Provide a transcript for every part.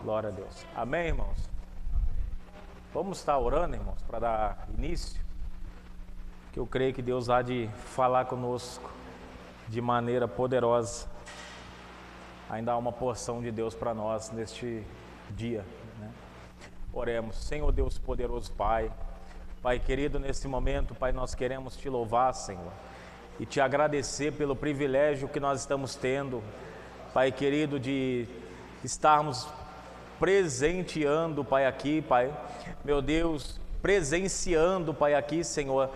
Glória a Deus. Amém, irmãos? Vamos estar orando, irmãos, para dar início, que eu creio que Deus há de falar conosco de maneira poderosa. Ainda há uma porção de Deus para nós neste dia, né? Oremos. Senhor Deus poderoso Pai, Pai querido, nesse momento, Pai, nós queremos Te louvar, Senhor, e Te agradecer pelo privilégio que nós estamos tendo, Pai querido, de estarmos presenteando, Pai, aqui, Pai, meu Deus, presenciando, Pai, aqui, Senhor,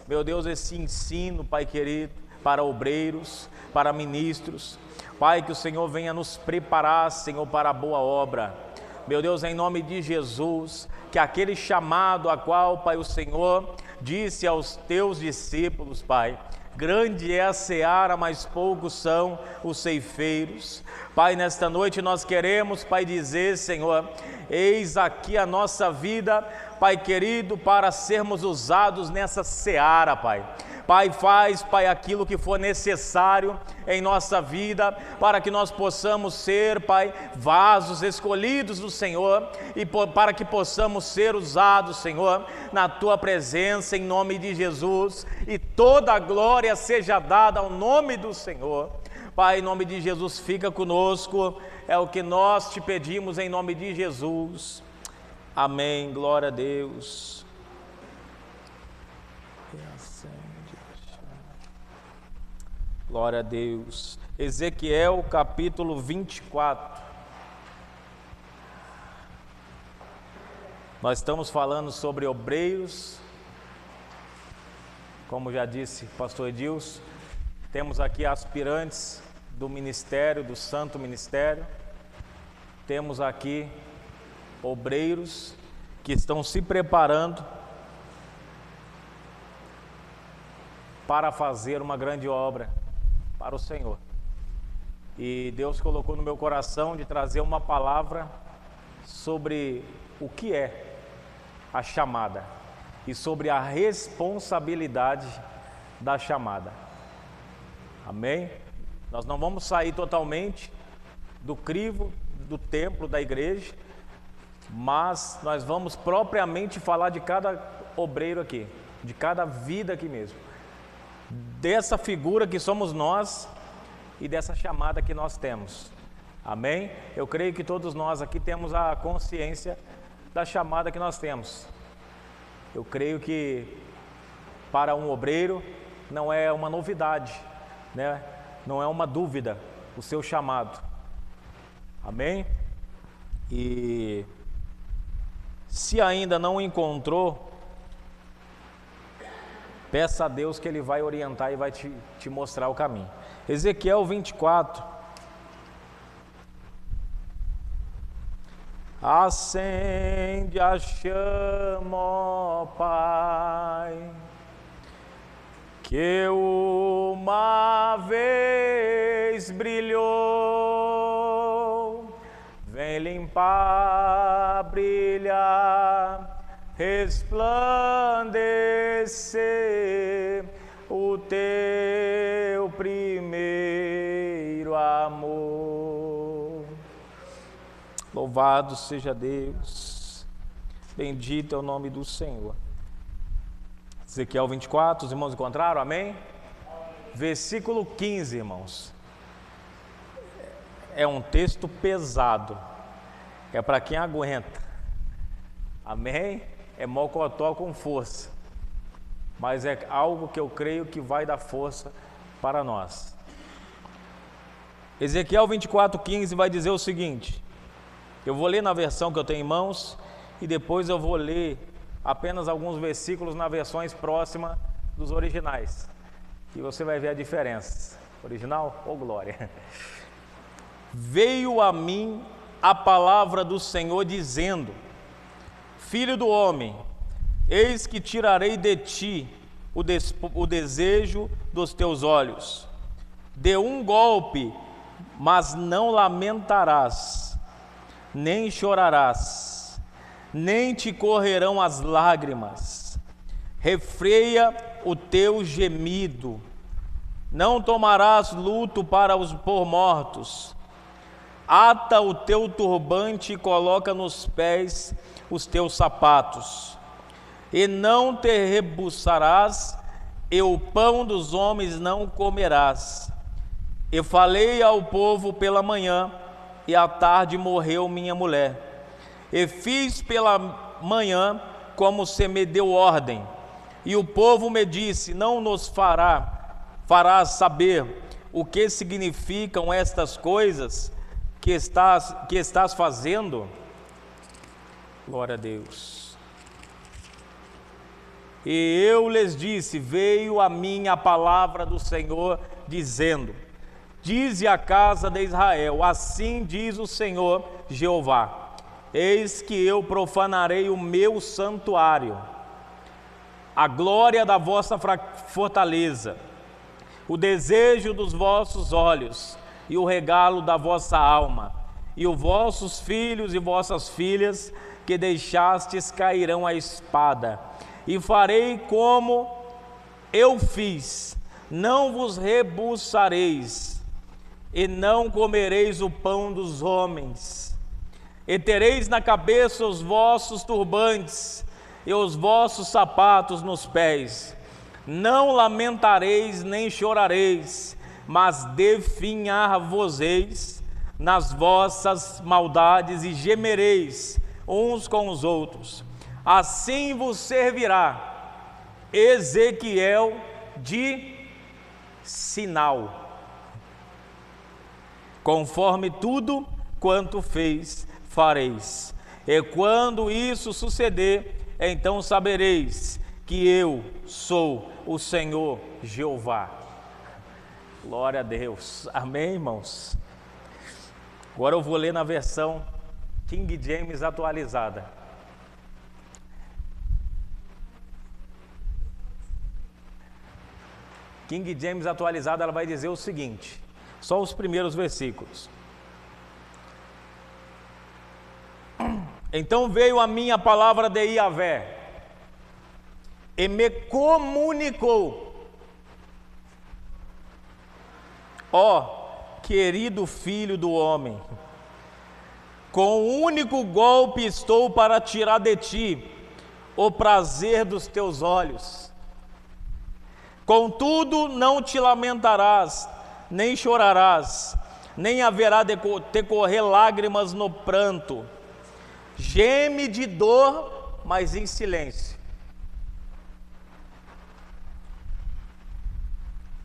meu Deus, esse ensino, Pai querido, para obreiros, para ministros, Pai, que o Senhor venha nos preparar, Senhor, para a boa obra, meu Deus, em nome de Jesus, que aquele chamado a qual, Pai, o Senhor disse aos Teus discípulos, Pai, grande é a seara, mas poucos são os ceifeiros. Pai, nesta noite nós queremos, Pai, dizer, Senhor, eis aqui a nossa vida, Pai querido, para sermos usados nessa seara, Pai. Pai, faz, Pai, aquilo que for necessário em nossa vida, para que nós possamos ser, Pai, vasos escolhidos do Senhor, e para que possamos ser usados, Senhor, na Tua presença, em nome de Jesus, e toda a glória seja dada ao nome do Senhor. Pai, em nome de Jesus, fica conosco, é o que nós Te pedimos em nome de Jesus. Amém, glória a Deus. Glória a Deus. Ezequiel capítulo 24. Nós estamos falando sobre obreiros, como já disse o pastor Edilson, temos aqui aspirantes do ministério, do santo ministério, temos aqui obreiros que estão se preparando para fazer uma grande obra para o Senhor. E Deus colocou no meu coração de trazer uma palavra sobre o que é a chamada e sobre a responsabilidade da chamada. Amém? Nós não vamos sair totalmente do crivo do templo da igreja, mas nós vamos propriamente falar de cada obreiro aqui, de cada vida aqui mesmo, dessa figura que somos nós e dessa chamada que nós temos. Amém? Eu creio que todos nós aqui temos a consciência da chamada que nós temos. Eu creio que para um obreiro não é uma novidade, né? Não é uma dúvida o seu chamado. Amém? E se ainda não encontrou, peça a Deus que Ele vai orientar e vai te mostrar o caminho. Ezequiel 24. Acende a chama, ó Pai, que uma vez brilhou, vem limpar, brilhar, resplandecer o Teu primeiro amor. Louvado seja Deus, bendito é o nome do Senhor. Ezequiel 24, os irmãos encontraram? Amém? Versículo 15, irmãos. É um texto pesado, é para quem aguenta. Amém? É mocotó com força, mas é algo que eu creio que vai dar força para nós. Ezequiel 24:15 vai dizer o seguinte, eu vou ler na versão que eu tenho em mãos e depois eu vou ler apenas alguns versículos na versões próximas dos originais, e você vai ver a diferença. Original ou glória? Veio a mim a palavra do Senhor dizendo, Filho do homem, eis que tirarei de ti o desejo dos teus olhos. De um golpe, mas não lamentarás, nem chorarás, nem te correrão as lágrimas. Refreia o teu gemido, não tomarás luto por mortos. ata o teu turbante e coloca nos pés os teus sapatos, e não te rebuçarás, e o pão dos homens não comerás. E falei ao povo pela manhã, e à tarde morreu minha mulher. E fiz pela manhã como se me deu ordem. E o povo me disse: não nos farás saber o que significam estas coisas que estás fazendo? Glória a Deus. E eu lhes disse: veio a mim a palavra do Senhor, dizendo: dize à casa de Israel: assim diz o Senhor Jeová: eis que eu profanarei o meu santuário, a glória da vossa fortaleza, o desejo dos vossos olhos e o regalo da vossa alma, e os vossos filhos e vossas filhas que deixastes cairão a espada, e farei como eu fiz, não vos rebuçareis, e não comereis o pão dos homens, e tereis na cabeça os vossos turbantes, e os vossos sapatos nos pés. Não lamentareis nem chorareis, mas definhar-vos-eis nas vossas maldades e gemereis uns com os outros. Assim vos servirá Ezequiel de sinal, conforme tudo quanto fez, fareis. E quando isso suceder, então sabereis que eu sou o Senhor Jeová. Glória a Deus. Amém, irmãos? Agora eu vou ler na versão King James atualizada. King James atualizada, ela vai dizer o seguinte, só os primeiros versículos. Então veio a mim a palavra de Yahvé, e me comunicou: ó querido filho do homem, com um único golpe estou para tirar de ti o prazer dos teus olhos. Contudo não te lamentarás, nem chorarás, nem haverá de te correr lágrimas no pranto. Geme de dor, mas em silêncio.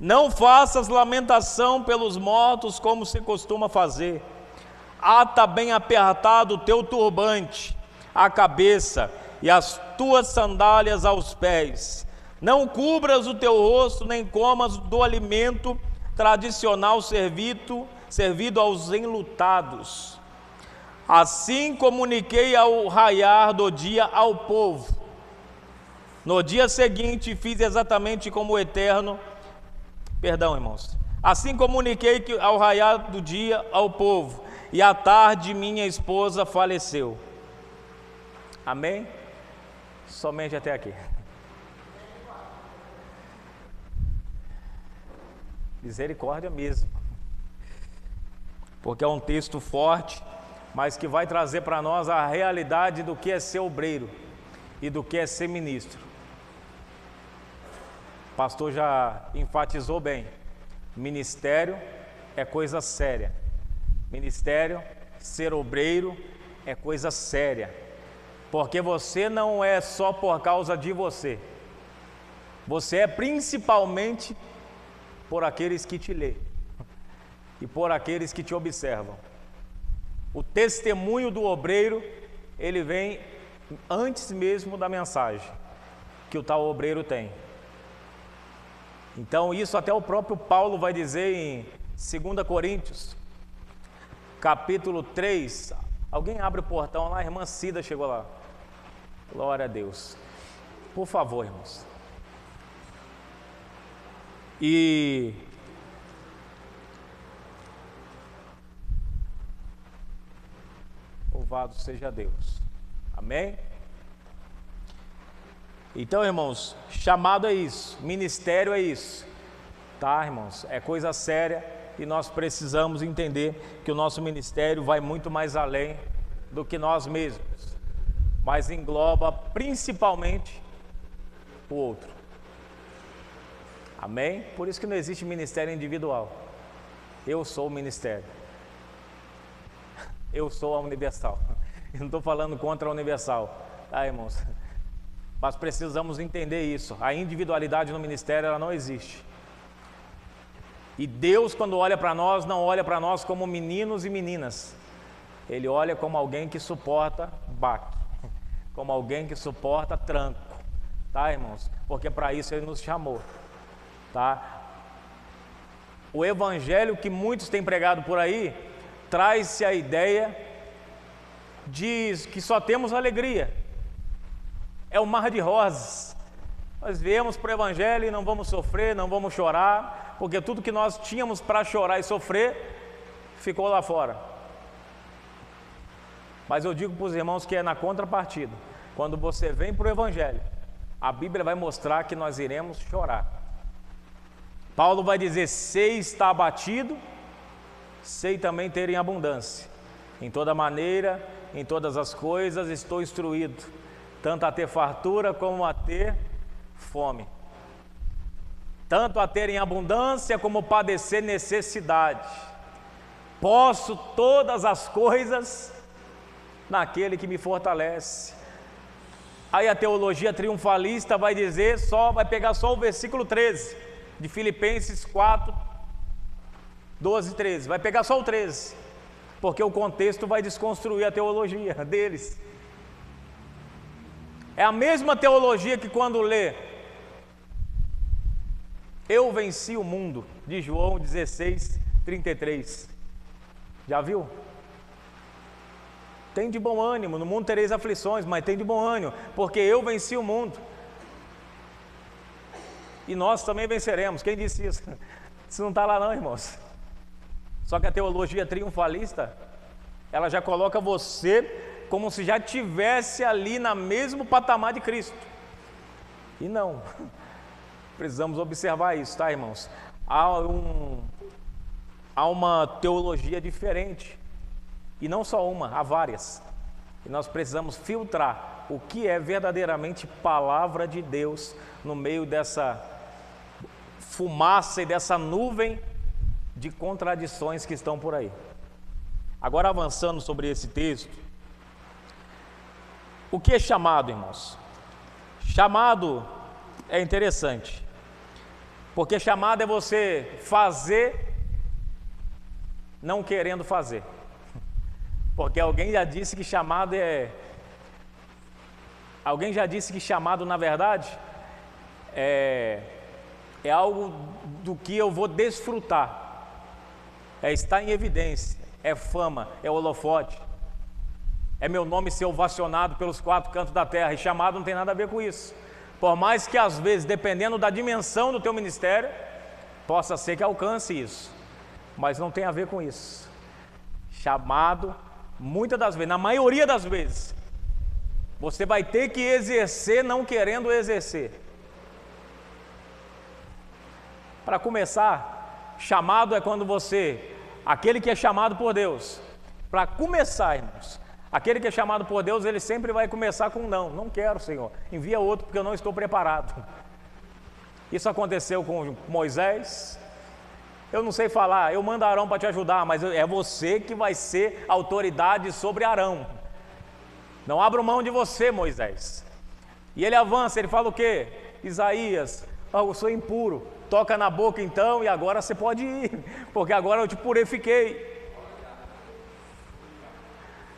Não faças lamentação pelos mortos, como se costuma fazer. Ata bem apertado o teu turbante à cabeça e as tuas sandálias aos pés. Não cubras o teu rosto, nem comas do alimento tradicional servido aos enlutados. Assim comuniquei ao raiar do dia ao povo. No dia seguinte fiz exatamente como o Eterno. Perdão, irmãos. Assim comuniquei ao raiar do dia ao povo, e à tarde minha esposa faleceu. Amém? Somente até aqui. Misericórdia mesmo. Porque é um texto forte, mas que vai trazer para nós a realidade do que é ser obreiro e do que é ser ministro. O pastor já enfatizou bem: ministério é coisa séria. Ministério, ser obreiro é coisa séria. Porque você não é só por causa de você. Você é principalmente por aqueles que te lêem e por aqueles que te observam. O testemunho do obreiro, ele vem antes mesmo da mensagem que o tal obreiro tem. Então isso até o próprio Paulo vai dizer em 2 Coríntios, capítulo 3. Alguém abre o portão lá, a irmã Cida chegou lá. Glória a Deus. Por favor, irmãos. E louvado seja Deus. Amém? Então, irmãos, chamado é isso, ministério é isso, tá, irmãos? É coisa séria, e nós precisamos entender que o nosso ministério vai muito mais além do que nós mesmos, mas engloba principalmente o outro. Amém? Por isso que não existe ministério individual. Eu sou o ministério. Eu sou a Universal. Eu não estou falando contra a Universal, tá, irmãos? Mas precisamos entender isso. A individualidade no ministério, ela não existe. E Deus, quando olha para nós, não olha para nós como meninos e meninas. Ele olha como alguém que suporta baque, como alguém que suporta tranco, tá, irmãos? Porque para isso Ele nos chamou, tá? O evangelho que muitos têm pregado por aí traz-se a ideia de que só temos alegria. É um mar de rosas. Nós viemos para o evangelho e não vamos sofrer, não vamos chorar, porque tudo que nós tínhamos para chorar e sofrer ficou lá fora. Mas eu digo para os irmãos que é na contrapartida. Quando você vem para o evangelho, a Bíblia vai mostrar que nós iremos chorar. Paulo vai dizer: sei estar abatido, sei também ter em abundância. Em toda maneira, em todas as coisas estou instruído, tanto a ter fartura como a ter fome, tanto a ter em abundância como padecer necessidade. Posso todas as coisas naquele que me fortalece. Aí a teologia triunfalista vai dizer, vai pegar só o versículo 13 de Filipenses 4, 12 e 13, vai pegar só o 13, porque o contexto vai desconstruir a teologia deles. É a mesma teologia que quando lê eu venci o mundo, de João 16, 33, já viu? Tem de bom ânimo, no mundo tereis aflições, mas tem de bom ânimo, porque eu venci o mundo. E nós também venceremos. Quem disse isso? Isso não está lá não, irmãos. Só que a teologia triunfalista, ela já coloca você como se já estivesse ali no mesmo patamar de Cristo. E não. Precisamos observar isso, tá, irmãos? Há uma teologia diferente. E não só uma, há várias. E nós precisamos filtrar o que é verdadeiramente palavra de Deus no meio dessa fumaça e dessa nuvem de contradições que estão por aí. Agora, avançando sobre esse texto, o que é chamado, irmãos? Chamado é interessante, porque chamado é você fazer não querendo fazer. Porque alguém já disse que chamado na verdade é algo do que eu vou desfrutar, é estar em evidência, é fama, é holofote, é meu nome ser ovacionado pelos quatro cantos da terra. E chamado não tem nada a ver com isso. Por mais que às vezes, dependendo da dimensão do teu ministério, possa ser que alcance isso, mas não tem a ver com isso. Chamado, muitas das vezes, na maioria das vezes, você vai ter que exercer não querendo exercer. Para começar, chamado é quando aquele que é chamado por Deus, para começar, irmãos, aquele que é chamado por Deus, ele sempre vai começar com não quero, Senhor, envia outro porque eu não estou preparado. Isso aconteceu com Moisés. Eu não sei falar, eu mando Arão para te ajudar, mas é você que vai ser autoridade sobre Arão. Não abro mão de você, Moisés. E ele avança, ele fala o quê? Isaías, eu sou impuro, toca na boca então e agora você pode ir, porque agora eu te purifiquei.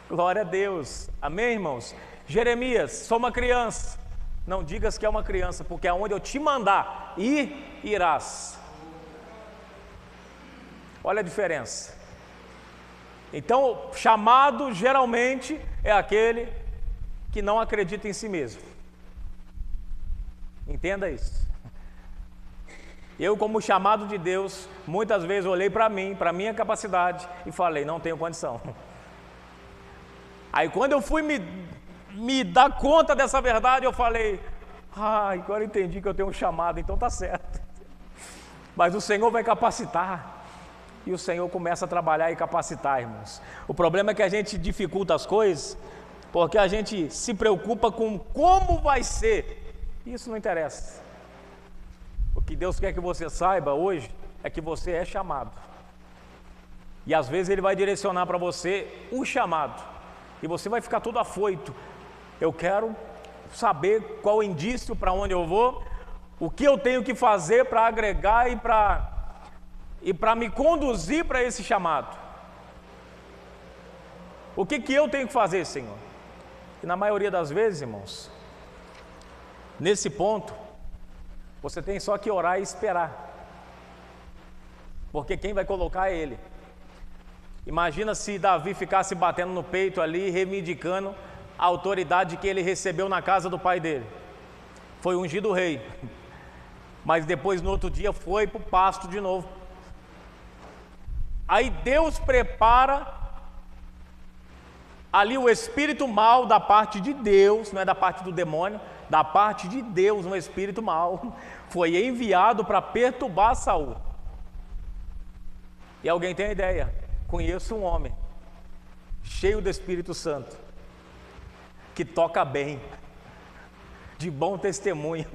Glória a Deus, amém, irmãos? Jeremias, sou uma criança, não digas que é uma criança, porque aonde eu te mandar ir, irás. Olha a diferença. Então, chamado geralmente é aquele que não acredita em si mesmo. Entenda isso. Eu, como chamado de Deus, muitas vezes olhei para mim, para minha capacidade e falei, não tenho condição. Aí quando eu fui me dar conta dessa verdade, eu falei, agora eu entendi que eu tenho um chamado, então tá certo. Mas o Senhor vai capacitar. e o Senhor começa a trabalhar e capacitar, irmãos. O problema é que a gente dificulta as coisas, porque a gente se preocupa com como vai ser. Isso não interessa. O que Deus quer que você saiba hoje é que você é chamado. E às vezes Ele vai direcionar para você o chamado, e você vai ficar todo afoito. Eu quero saber qual o indício, para onde eu vou, o que eu tenho que fazer para agregar e para me conduzir para esse chamado. O que eu tenho que fazer, Senhor? E na maioria das vezes, irmãos, nesse ponto, você tem só que orar e esperar, porque quem vai colocar é Ele. Imagina se Davi ficasse batendo no peito ali, reivindicando a autoridade que ele recebeu na casa do pai dele. Foi ungido rei, mas depois no outro dia foi para o pasto de novo. Aí Deus prepara ali o espírito mau da parte de Deus, não é da parte do demônio, da parte de Deus, um espírito mau, foi enviado para perturbar Saul. E alguém tem a ideia? Conheço um homem cheio do Espírito Santo, que toca bem, de bom testemunho,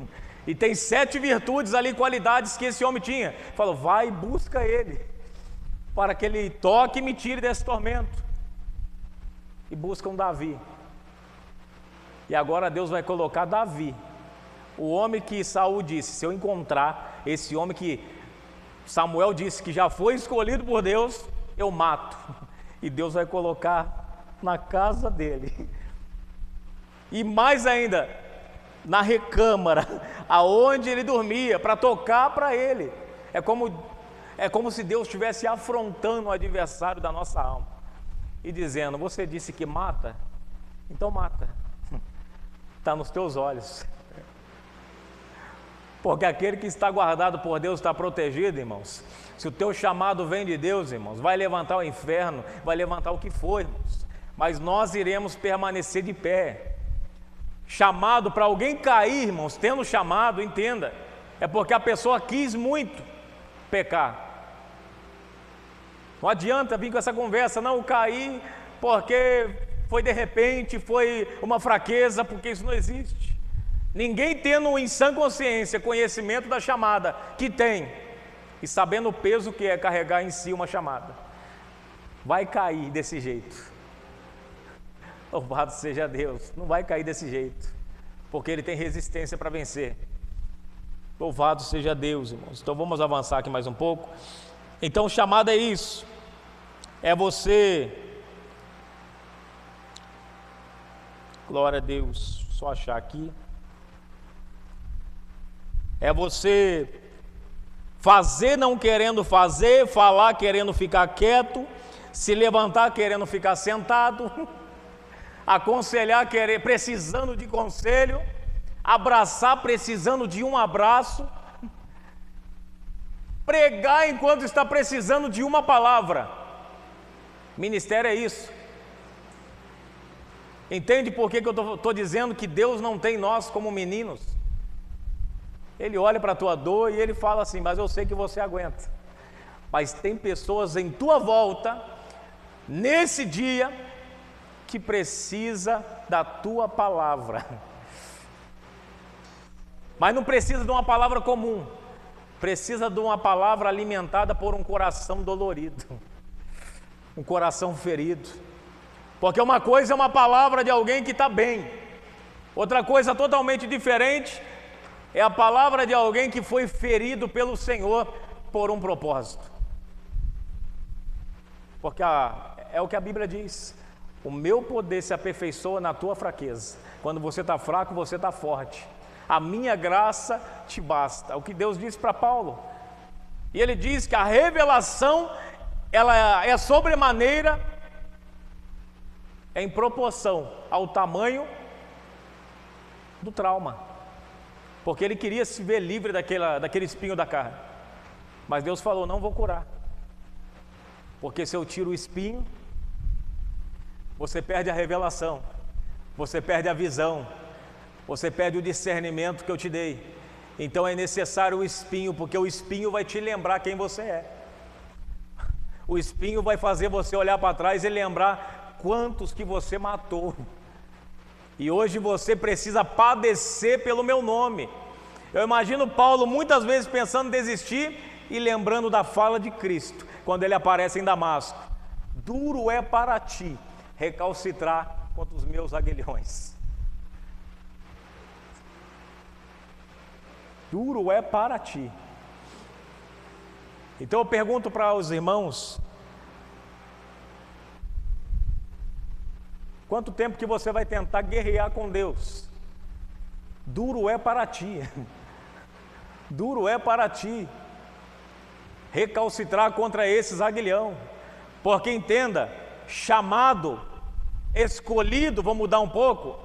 e tem 7 virtudes ali, qualidades que esse homem tinha. Falou, vai e busca ele, para que ele toque e me tire desse tormento. E buscam Davi. E agora Deus vai colocar Davi, o homem que Saul disse, se eu encontrar esse homem que Samuel disse que já foi escolhido por Deus, eu mato. E Deus vai colocar na casa dele, e mais ainda, na recâmara, aonde ele dormia, para tocar para ele. É como se Deus estivesse afrontando o adversário da nossa alma, e dizendo, você disse que mata? Então mata, está nos teus olhos, porque aquele que está guardado por Deus está protegido, irmãos. Se o teu chamado vem de Deus, irmãos, vai levantar o inferno, vai levantar o que for, irmãos, mas nós iremos permanecer de pé. Chamado, para alguém cair, irmãos, tendo chamado, entenda, é porque a pessoa quis muito pecar. Não adianta vir com essa conversa, não, caí porque foi de repente, foi uma fraqueza, porque isso não existe. Ninguém tendo em sã consciência conhecimento da chamada que tem, e sabendo o peso que é carregar em si uma chamada, vai cair desse jeito. Louvado seja Deus, não vai cair desse jeito, porque Ele tem resistência para vencer. Louvado seja Deus, irmãos. Então vamos avançar aqui mais um pouco. Então chamada é isso, é você, glória a Deus, só achar aqui, é você fazer não querendo fazer, falar querendo ficar quieto, se levantar querendo ficar sentado, aconselhar precisando de conselho, abraçar precisando de um abraço, pregar enquanto está precisando de uma palavra. Ministério é isso. Entende por que eu estou dizendo que Deus não tem nós como meninos? Ele olha para a tua dor e Ele fala assim, mas eu sei que você aguenta. Mas tem pessoas em tua volta, nesse dia, que precisa da tua palavra. Mas não precisa de uma palavra comum, precisa de uma palavra alimentada por um coração dolorido, um coração ferido. Porque uma coisa é uma palavra de alguém que está bem, outra coisa totalmente diferente é a palavra de alguém que foi ferido pelo Senhor por um propósito. Porque é o que a Bíblia diz, o meu poder se aperfeiçoa na tua fraqueza. Quando você está fraco, você está forte. A minha graça te basta. É o que Deus disse para Paulo. E ele diz que a revelação, ela é sobremaneira em proporção ao tamanho do trauma. Porque ele queria se ver livre daquele espinho da carne. Mas Deus falou, não vou curar. Porque se eu tiro o espinho, você perde a revelação, você perde a visão, você perde o discernimento que eu te dei. Então é necessário o espinho, porque o espinho vai te lembrar quem você é. O espinho vai fazer você olhar para trás e lembrar quantos que você matou. E hoje você precisa padecer pelo meu nome. Eu imagino Paulo muitas vezes pensando em desistir e lembrando da fala de Cristo, quando ele aparece em Damasco: duro é para ti recalcitrar contra os meus aguilhões. Duro é para ti. Então eu pergunto para os irmãos: quanto tempo que você vai tentar guerrear com Deus? Duro é para ti. Duro é para ti recalcitrar contra esses aguilhão. Porque entenda, chamado, escolhido, vou mudar um pouco,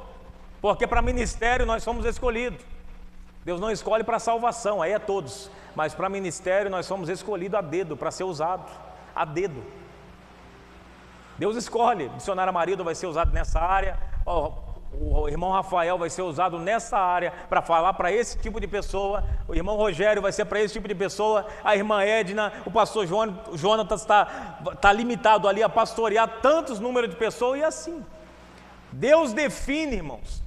porque para ministério nós somos escolhidos. Deus não escolhe para salvação, aí é todos, mas para ministério nós somos escolhidos a dedo, para ser usado a dedo. Deus escolhe, missionário Amarildo vai ser usado nessa área, o irmão Rafael vai ser usado nessa área para falar para esse tipo de pessoa, o irmão Rogério vai ser para esse tipo de pessoa, a irmã Edna, o pastor Jonatas está limitado ali a pastorear tantos números de pessoas, e assim, Deus define, irmãos,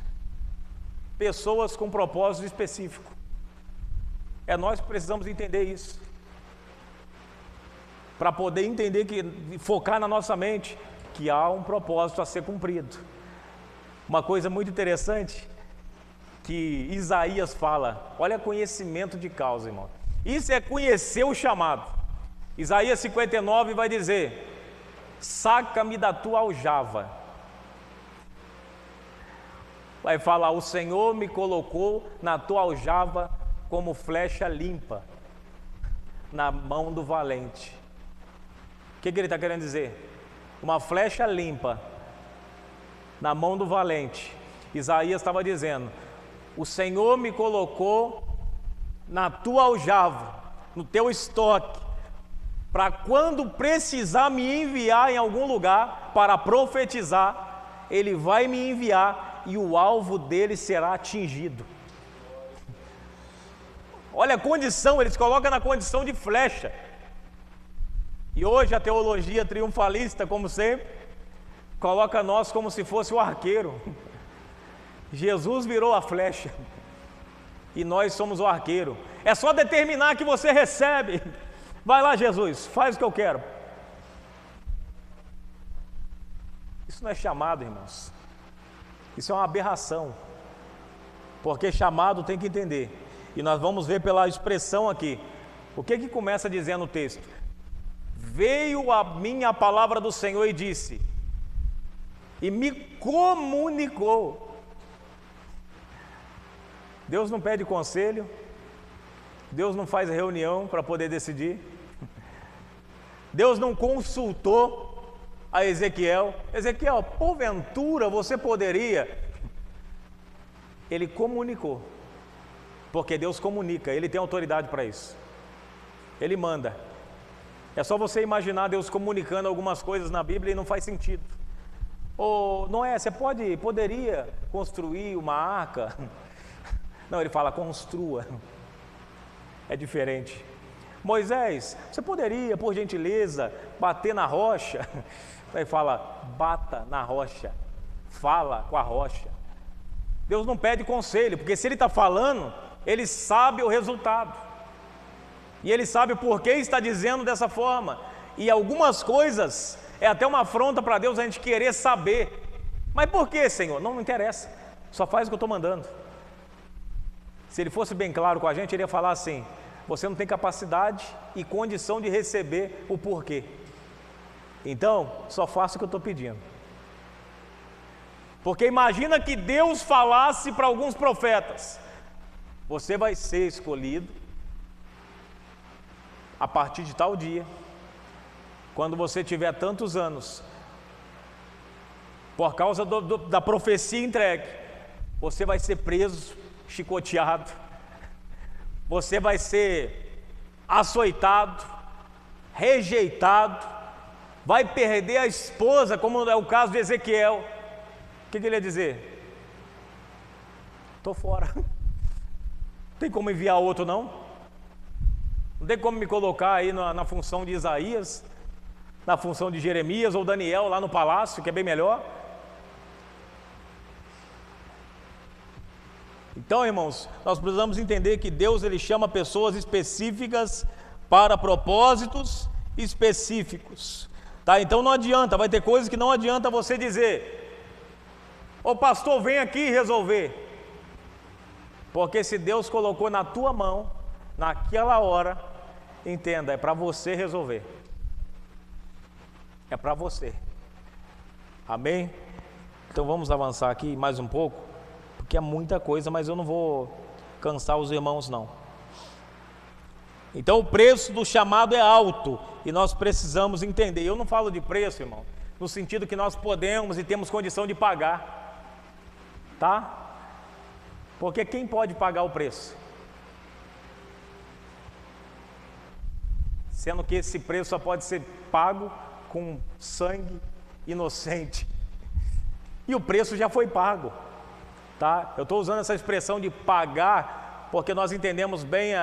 pessoas com propósito específico. É nós que precisamos entender isso, para poder entender focar na nossa mente que há um propósito a ser cumprido. Uma coisa muito interessante que Isaías fala, olha conhecimento de causa, irmão. Isso é conhecer o chamado. Isaías 59 vai dizer: saca-me da tua aljava. Vai falar: o Senhor me colocou na tua aljava como flecha limpa na mão do valente. O que ele está querendo dizer? Uma flecha limpa na mão do valente. Isaías estava dizendo: o Senhor me colocou na tua aljava, no teu estoque, para quando precisar me enviar em algum lugar para profetizar, Ele vai me enviar e o alvo dele será atingido. Olha a condição, eles colocam na condição de flecha. E hoje a teologia triunfalista, como sempre, coloca nós como se fosse o arqueiro. Jesus virou a flecha e nós somos o arqueiro. É só determinar que você recebe. Vai lá, Jesus, faz o que eu quero. Isso não é chamado, irmãos. Isso é uma aberração. Porque chamado tem que entender. E nós vamos ver pela expressão aqui. O que começa dizendo o texto? Veio a mim a palavra do Senhor e disse, e me comunicou. Deus não pede conselho, Deus não faz reunião para poder decidir, Deus não consultou a Ezequiel. Ezequiel, porventura você poderia? Ele comunicou, porque Deus comunica, Ele tem autoridade para isso, Ele manda. É só você imaginar Deus comunicando algumas coisas na Bíblia e não faz sentido. Ou não é, você poderia construir uma arca? Não, Ele fala construa. É diferente. Moisés, você poderia, por gentileza, bater na rocha? Ele fala, bata na rocha, fala com a rocha. Deus não pede conselho, porque se Ele está falando, Ele sabe o resultado. E Ele sabe por que está dizendo dessa forma. E algumas coisas é até uma afronta para Deus a gente querer saber. Mas por que, Senhor? Não interessa, só faz o que eu estou mandando. Se Ele fosse bem claro com a gente, Ele ia falar assim, você não tem capacidade e condição de receber o porquê. Então, só faça o que eu estou pedindo. Porque imagina que Deus falasse para alguns profetas, você vai ser escolhido a partir de tal dia, quando você tiver tantos anos, por causa da profecia entregue, você vai ser preso, chicoteado, você vai ser açoitado, rejeitado, vai perder a esposa, como é o caso de Ezequiel. O que ele ia dizer? Estou fora, não tem como enviar outro não? Não tem como me colocar aí na função de Isaías? na função de Jeremias ou Daniel lá no palácio, que é bem melhor. Então, irmãos, nós precisamos entender que Deus, Ele chama pessoas específicas para propósitos específicos, tá? Então não adianta, vai ter coisas que não adianta você dizer: ô pastor, vem aqui resolver, porque se Deus colocou na tua mão, naquela hora, entenda, é para você resolver, é para você, amém? Então vamos avançar aqui mais um pouco, porque é muita coisa, mas eu não vou cansar os irmãos não. Então o preço do chamado é alto e nós precisamos entender. Eu não falo de preço, irmão, no sentido que nós podemos e temos condição de pagar, tá? Porque quem pode pagar o preço? Sendo que esse preço só pode ser pago com sangue inocente. E o preço já foi pago, tá? Eu estou usando essa expressão de pagar porque nós entendemos bem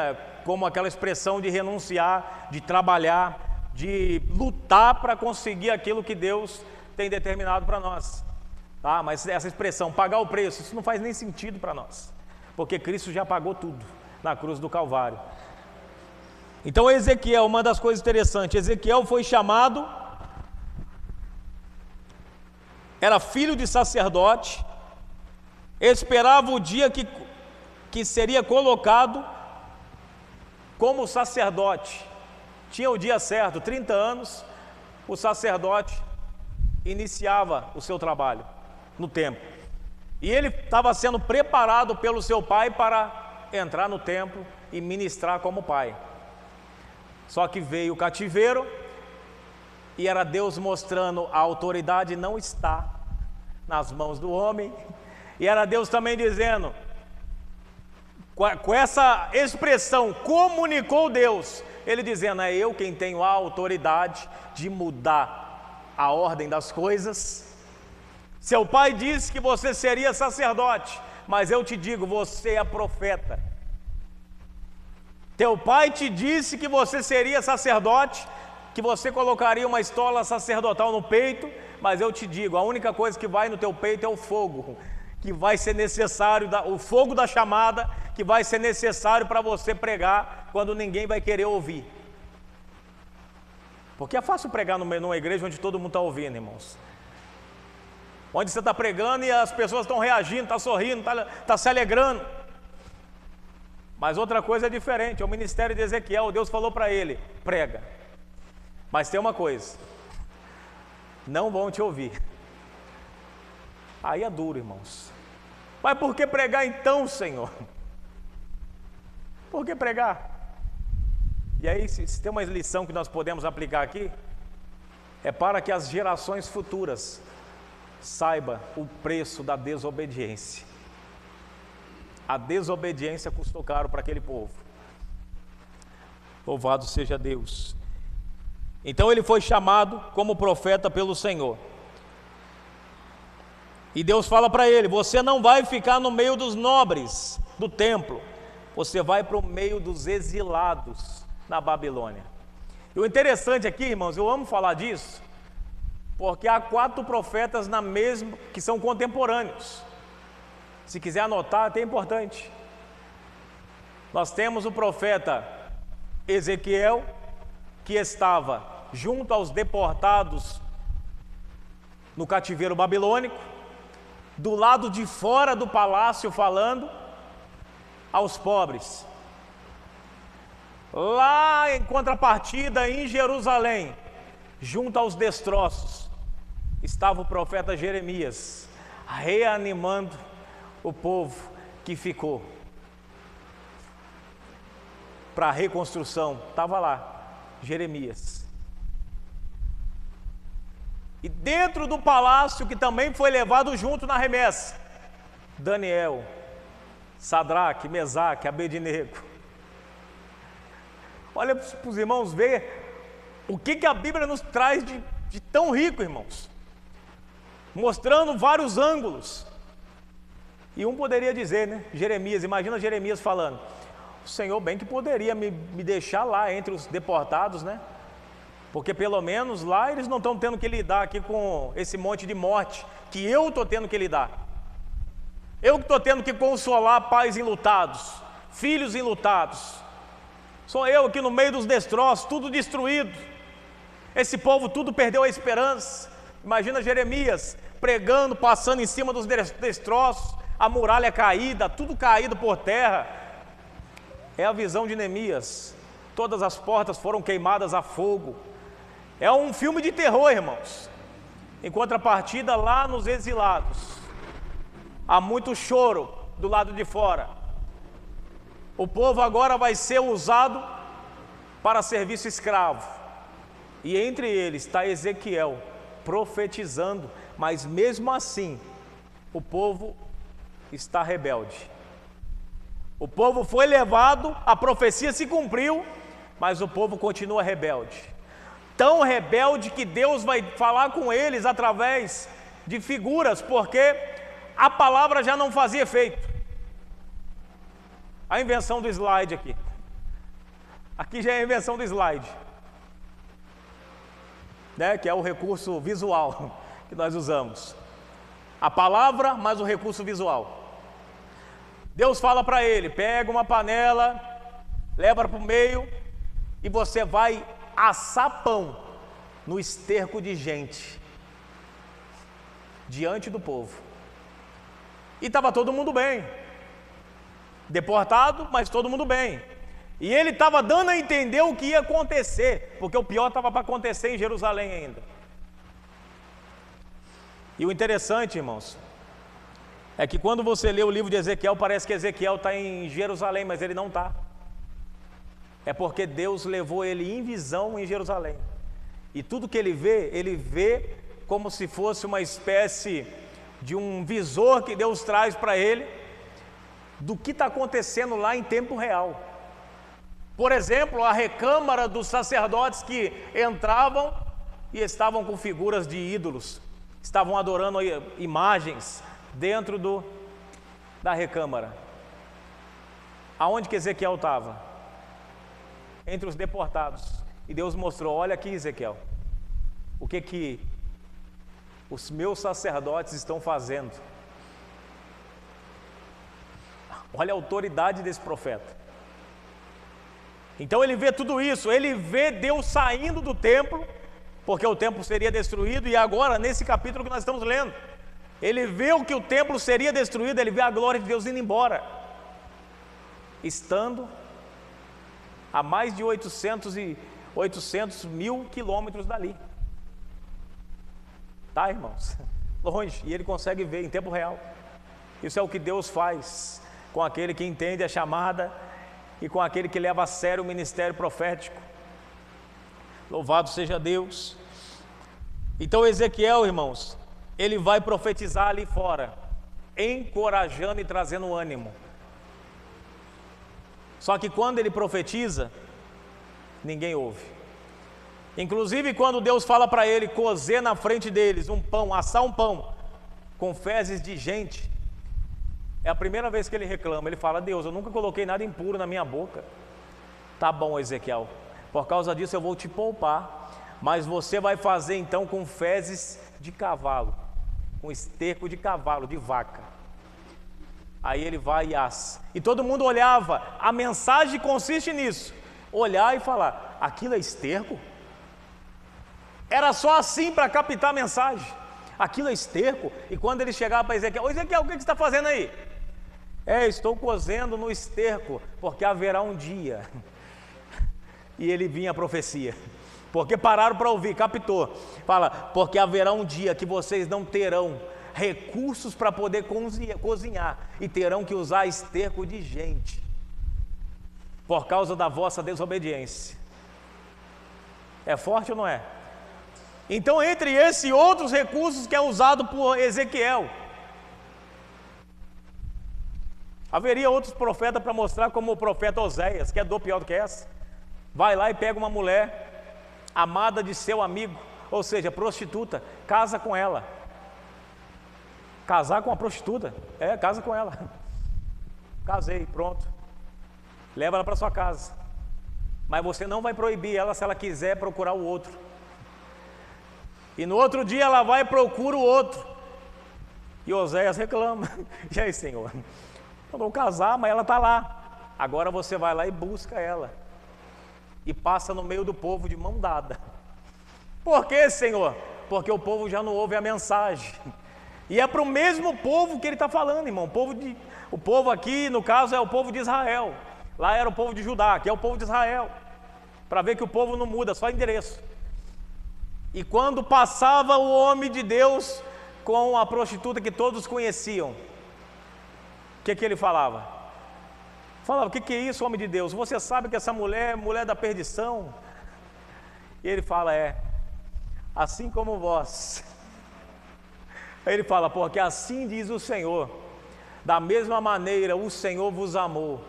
como aquela expressão de renunciar, de trabalhar, de lutar para conseguir aquilo que Deus tem determinado para nós, tá? Mas essa expressão, pagar o preço, isso não faz nem sentido para nós, porque Cristo já pagou tudo na cruz do Calvário. Então Ezequiel, uma das coisas interessantes, Ezequiel foi chamado, era filho de sacerdote, esperava o dia que seria colocado como sacerdote. Tinha o dia certo, 30 anos, o sacerdote iniciava o seu trabalho no templo. E ele estava sendo preparado pelo seu pai para entrar no templo e ministrar como pai. Só que veio o cativeiro e era Deus mostrando a autoridade não está nas mãos do homem. E era Deus também dizendo, com essa expressão, comunicou Deus, Ele dizendo, é eu quem tenho a autoridade de mudar a ordem das coisas. Seu pai disse que você seria sacerdote, mas eu te digo, você é profeta. Teu pai te disse que você seria sacerdote, que você colocaria uma estola sacerdotal no peito, mas eu te digo, a única coisa que vai no teu peito é o fogo, que vai ser necessário, o fogo da chamada, que vai ser necessário para você pregar quando ninguém vai querer ouvir. Porque é fácil pregar numa igreja onde todo mundo está ouvindo, irmãos. Onde você está pregando e as pessoas estão reagindo, estão sorrindo, está se alegrando. Mas outra coisa é diferente, é o ministério de Ezequiel, Deus falou para ele, prega. Mas tem uma coisa, não vão te ouvir. Aí é duro, irmãos. Mas por que pregar então, Senhor? Por que pregar? E aí, se tem uma lição que nós podemos aplicar aqui, é para que as gerações futuras saibam o preço da desobediência. A desobediência custou caro para aquele povo. Louvado seja Deus. Então ele foi chamado como profeta pelo Senhor. E Deus fala para ele, você não vai ficar no meio dos nobres do templo, você vai para o meio dos exilados na Babilônia. E o interessante aqui, irmãos, eu amo falar disso, porque há 4 profetas na mesma, que são contemporâneos. Se quiser anotar, até é importante. Nós temos o profeta Ezequiel, que estava junto aos deportados no cativeiro babilônico, do lado de fora do palácio falando aos pobres. Lá em contrapartida, em Jerusalém, junto aos destroços, estava o profeta Jeremias, reanimando o povo que ficou para a reconstrução. Estava lá Jeremias. E dentro do palácio, que também foi levado junto na remessa, Daniel, Sadraque, Mesaque, Abednego. Olha para os irmãos ver o que a Bíblia nos traz de tão rico, irmãos, mostrando vários ângulos. E um poderia dizer, né, Jeremias, imagina Jeremias falando, o Senhor bem que poderia me deixar lá entre os deportados, né? Porque pelo menos lá eles não estão tendo que lidar aqui com esse monte de morte que eu estou tendo que lidar. Eu que estou tendo que consolar pais enlutados, filhos enlutados. Sou eu aqui no meio dos destroços, tudo destruído. Esse povo tudo perdeu a esperança. Imagina Jeremias pregando, passando em cima dos destroços, a muralha caída, tudo caído por terra. É a visão de Neemias. Todas as portas foram queimadas a fogo. É um filme de terror, irmãos. Em contrapartida, lá nos exilados, há muito choro do lado de fora. O povo agora vai ser usado para serviço escravo. E entre eles está Ezequiel profetizando, mas mesmo assim, o povo está rebelde. O povo foi levado, a profecia se cumpriu, mas o povo continua rebelde. Tão rebelde que Deus vai falar com eles através de figuras, porque a palavra já não fazia efeito. A invenção do slide aqui. Aqui já é a invenção do slide, né? Que é o recurso visual que nós usamos. A palavra mais o recurso visual. Deus fala para ele: pega uma panela, leva para o meio e você vai assar pão no esterco de gente diante do povo. E estava todo mundo bem, deportado, mas todo mundo bem. E ele estava dando a entender o que ia acontecer, porque o pior estava para acontecer em Jerusalém ainda. E o interessante, irmãos, é que quando você lê o livro de Ezequiel, parece que Ezequiel está em Jerusalém, mas ele não está. É porque Deus levou ele em visão em Jerusalém. E tudo que ele vê como se fosse uma espécie de um visor que Deus traz para ele, do que está acontecendo lá em tempo real. Por exemplo, a recâmara dos sacerdotes que entravam e estavam com figuras de ídolos, estavam adorando imagens dentro da recâmara. Aonde que Ezequiel estava? Entre os deportados. E Deus mostrou: olha aqui, Ezequiel, o que os meus sacerdotes estão fazendo. Olha a autoridade desse profeta. Então ele vê tudo isso, ele vê Deus saindo do templo, porque o templo seria destruído, e agora nesse capítulo que nós estamos lendo, ele vê o que o templo seria destruído, ele vê a glória de Deus indo embora, estando a mais de 800 mil quilômetros dali. Tá, irmãos? Longe, e ele consegue ver em tempo real. Isso é o que Deus faz com aquele que entende a chamada e com aquele que leva a sério o ministério profético. Louvado seja Deus. Então Ezequiel, irmãos, ele vai profetizar ali fora, encorajando e trazendo ânimo. Só que quando ele profetiza, ninguém ouve. Inclusive quando Deus fala para ele cozer na frente deles um pão, assar um pão com fezes de gente, é a primeira vez que ele reclama. Ele fala: Deus, eu nunca coloquei nada impuro na minha boca. Tá bom, Ezequiel, por causa disso eu vou te poupar, mas você vai fazer então com fezes de cavalo, com esterco de cavalo, de vaca. Aí ele vai e assa. E todo mundo olhava. A mensagem consiste nisso: olhar e falar: aquilo é esterco? Era só assim para captar a mensagem. Aquilo é esterco. E quando ele chegava para Ezequiel: ô Ezequiel, o que você está fazendo aí? Estou cozendo no esterco, porque haverá um dia. E ele vinha a profecia, porque pararam para ouvir, captou. Fala: porque haverá um dia que vocês não terão recursos para poder cozinhar, e terão que usar esterco de gente, por causa da vossa desobediência. É forte ou não é? Então, entre esses e outros recursos que é usado por Ezequiel, haveria outros profetas para mostrar, como o profeta Oséias, que é do pior do que essa. Vai lá e pega uma mulher amada de seu amigo, ou seja, prostituta, casa com ela. Casar com uma prostituta? Casa com ela. Casei, pronto. Leva ela para sua casa. mas você não vai proibir ela se ela quiser procurar o outro. E no outro dia ela vai e procura o outro. E Oséias reclama: e aí, Senhor, eu vou casar, mas ela está lá. Agora você vai lá e busca ela. E passa no meio do povo de mão dada. Por quê, Senhor? Porque o povo já não ouve a mensagem. E é para o mesmo povo que ele está falando, irmão. O povo aqui, no caso, é o povo de Israel. Lá era o povo de Judá, aqui é o povo de Israel. Para ver que o povo não muda, só endereço. E quando passava o homem de Deus com a prostituta que todos conheciam, o que ele falava? Falava: o que é isso, homem de Deus? Você sabe que essa mulher é mulher da perdição? E ele fala: assim como vós. Aí ele fala: porque assim diz o Senhor, da mesma maneira o Senhor vos amou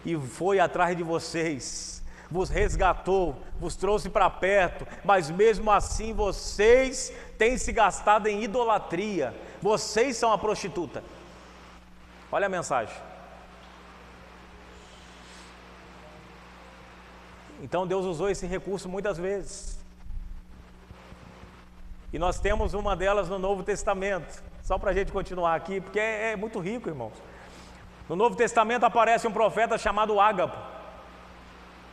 e foi atrás de vocês, vos resgatou, vos trouxe para perto, mas mesmo assim vocês têm se gastado em idolatria, vocês são a prostituta. Olha a mensagem. Então Deus usou esse recurso muitas vezes. E nós temos uma delas no Novo Testamento, só para a gente continuar aqui, porque é muito rico, irmãos. No Novo Testamento aparece um profeta chamado Ágabo,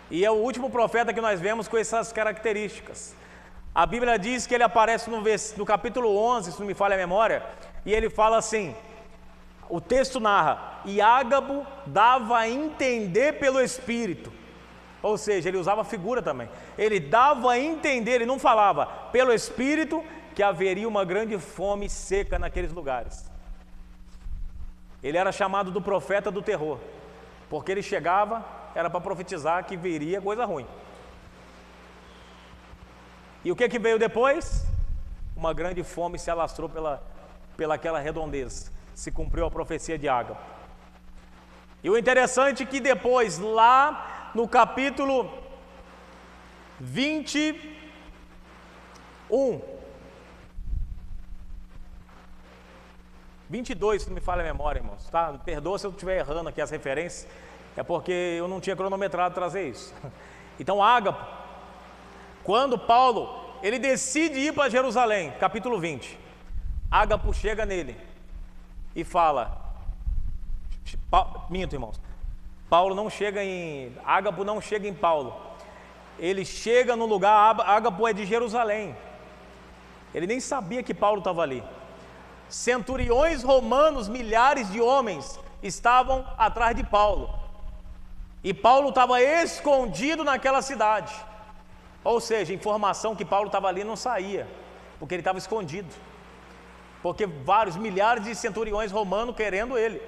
e é o último profeta que nós vemos com essas características. A Bíblia diz que ele aparece no capítulo 11, se não me falha a memória, e ele fala assim, o texto narra: e Ágabo dava a entender pelo Espírito. Ou seja, ele usava figura também. Ele dava a entender, ele não falava, pelo Espírito, que haveria uma grande fome seca naqueles lugares. Ele era chamado do profeta do terror, porque ele chegava, era para profetizar que viria coisa ruim. E o que veio depois? Uma grande fome se alastrou pelaquela redondeza. Se cumpriu a profecia de Ágabo. E o interessante é que depois, lá no capítulo 22, se não me falha a memória, irmãos, tá? Perdoa se eu estiver errando aqui as referências, é porque eu não tinha cronometrado trazer isso. Então Ágabo, quando Paulo, ele decide ir para Jerusalém, capítulo 20, Ágabo chega nele e fala, minto, irmãos, Ágabo não chega em Paulo, ele chega no lugar, Ágabo é de Jerusalém, ele nem sabia que Paulo estava ali. Centuriões romanos, milhares de homens estavam atrás de Paulo, e Paulo estava escondido naquela cidade, ou seja, informação que Paulo estava ali não saía, porque ele estava escondido, porque milhares de centuriões romanos querendo ele.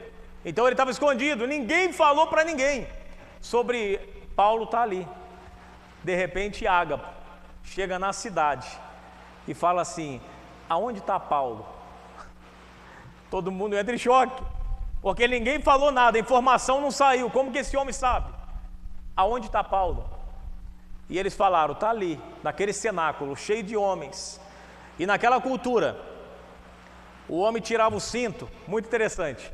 Então ele estava escondido, ninguém falou para ninguém sobre Paulo estar ali. De repente Ágabo chega na cidade e fala assim: aonde está Paulo? Todo mundo entra em choque, porque ninguém falou nada, a informação não saiu. Como que esse homem sabe? Aonde está Paulo? E eles falaram: está ali, naquele cenáculo cheio de homens. E naquela cultura, o homem tirava o cinto, muito interessante.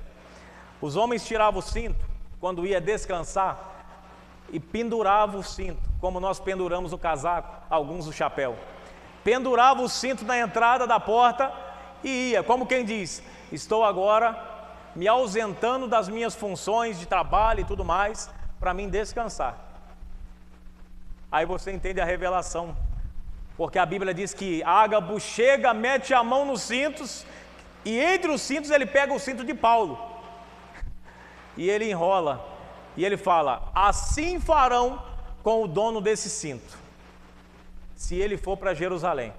Os homens tiravam o cinto quando ia descansar e penduravam o cinto, como nós penduramos o casaco, alguns o chapéu. Pendurava o cinto na entrada da porta e ia, como quem diz: estou agora me ausentando das minhas funções de trabalho e tudo mais, para mim descansar. Aí você entende a revelação, porque a Bíblia diz que Ágabo chega, mete a mão nos cintos, e entre os cintos ele pega o cinto de Paulo. E ele enrola, e ele fala: assim farão com o dono desse cinto, se ele for para Jerusalém.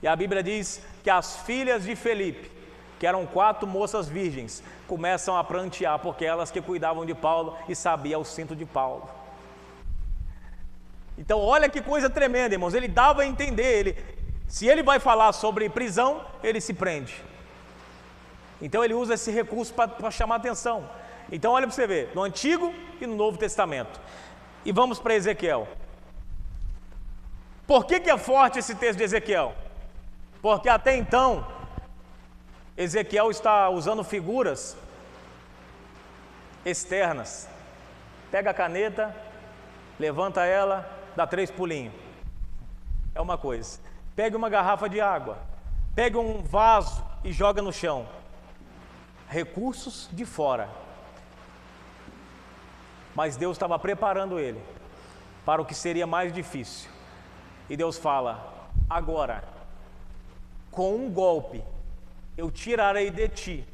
E a Bíblia diz que as filhas de Felipe, que eram 4 moças virgens, começam a prantear, porque elas que cuidavam de Paulo e sabiam o cinto de Paulo. Então olha que coisa tremenda, irmãos. Ele dava a entender, se ele vai falar sobre prisão, ele se prende. Então ele usa esse recurso para chamar atenção. Então olha para você ver, no Antigo e no Novo Testamento. E vamos para Ezequiel. Por que é forte esse texto de Ezequiel? Porque até então, Ezequiel está usando figuras externas. Pega a caneta levanta ela, dá 3 pulinhos. É uma coisa. Pegue uma garrafa de água, pegue um vaso e joga no chão. Recursos de fora. Mas Deus estava preparando ele para o que seria mais difícil. E Deus fala: agora, com um golpe, eu tirarei de ti.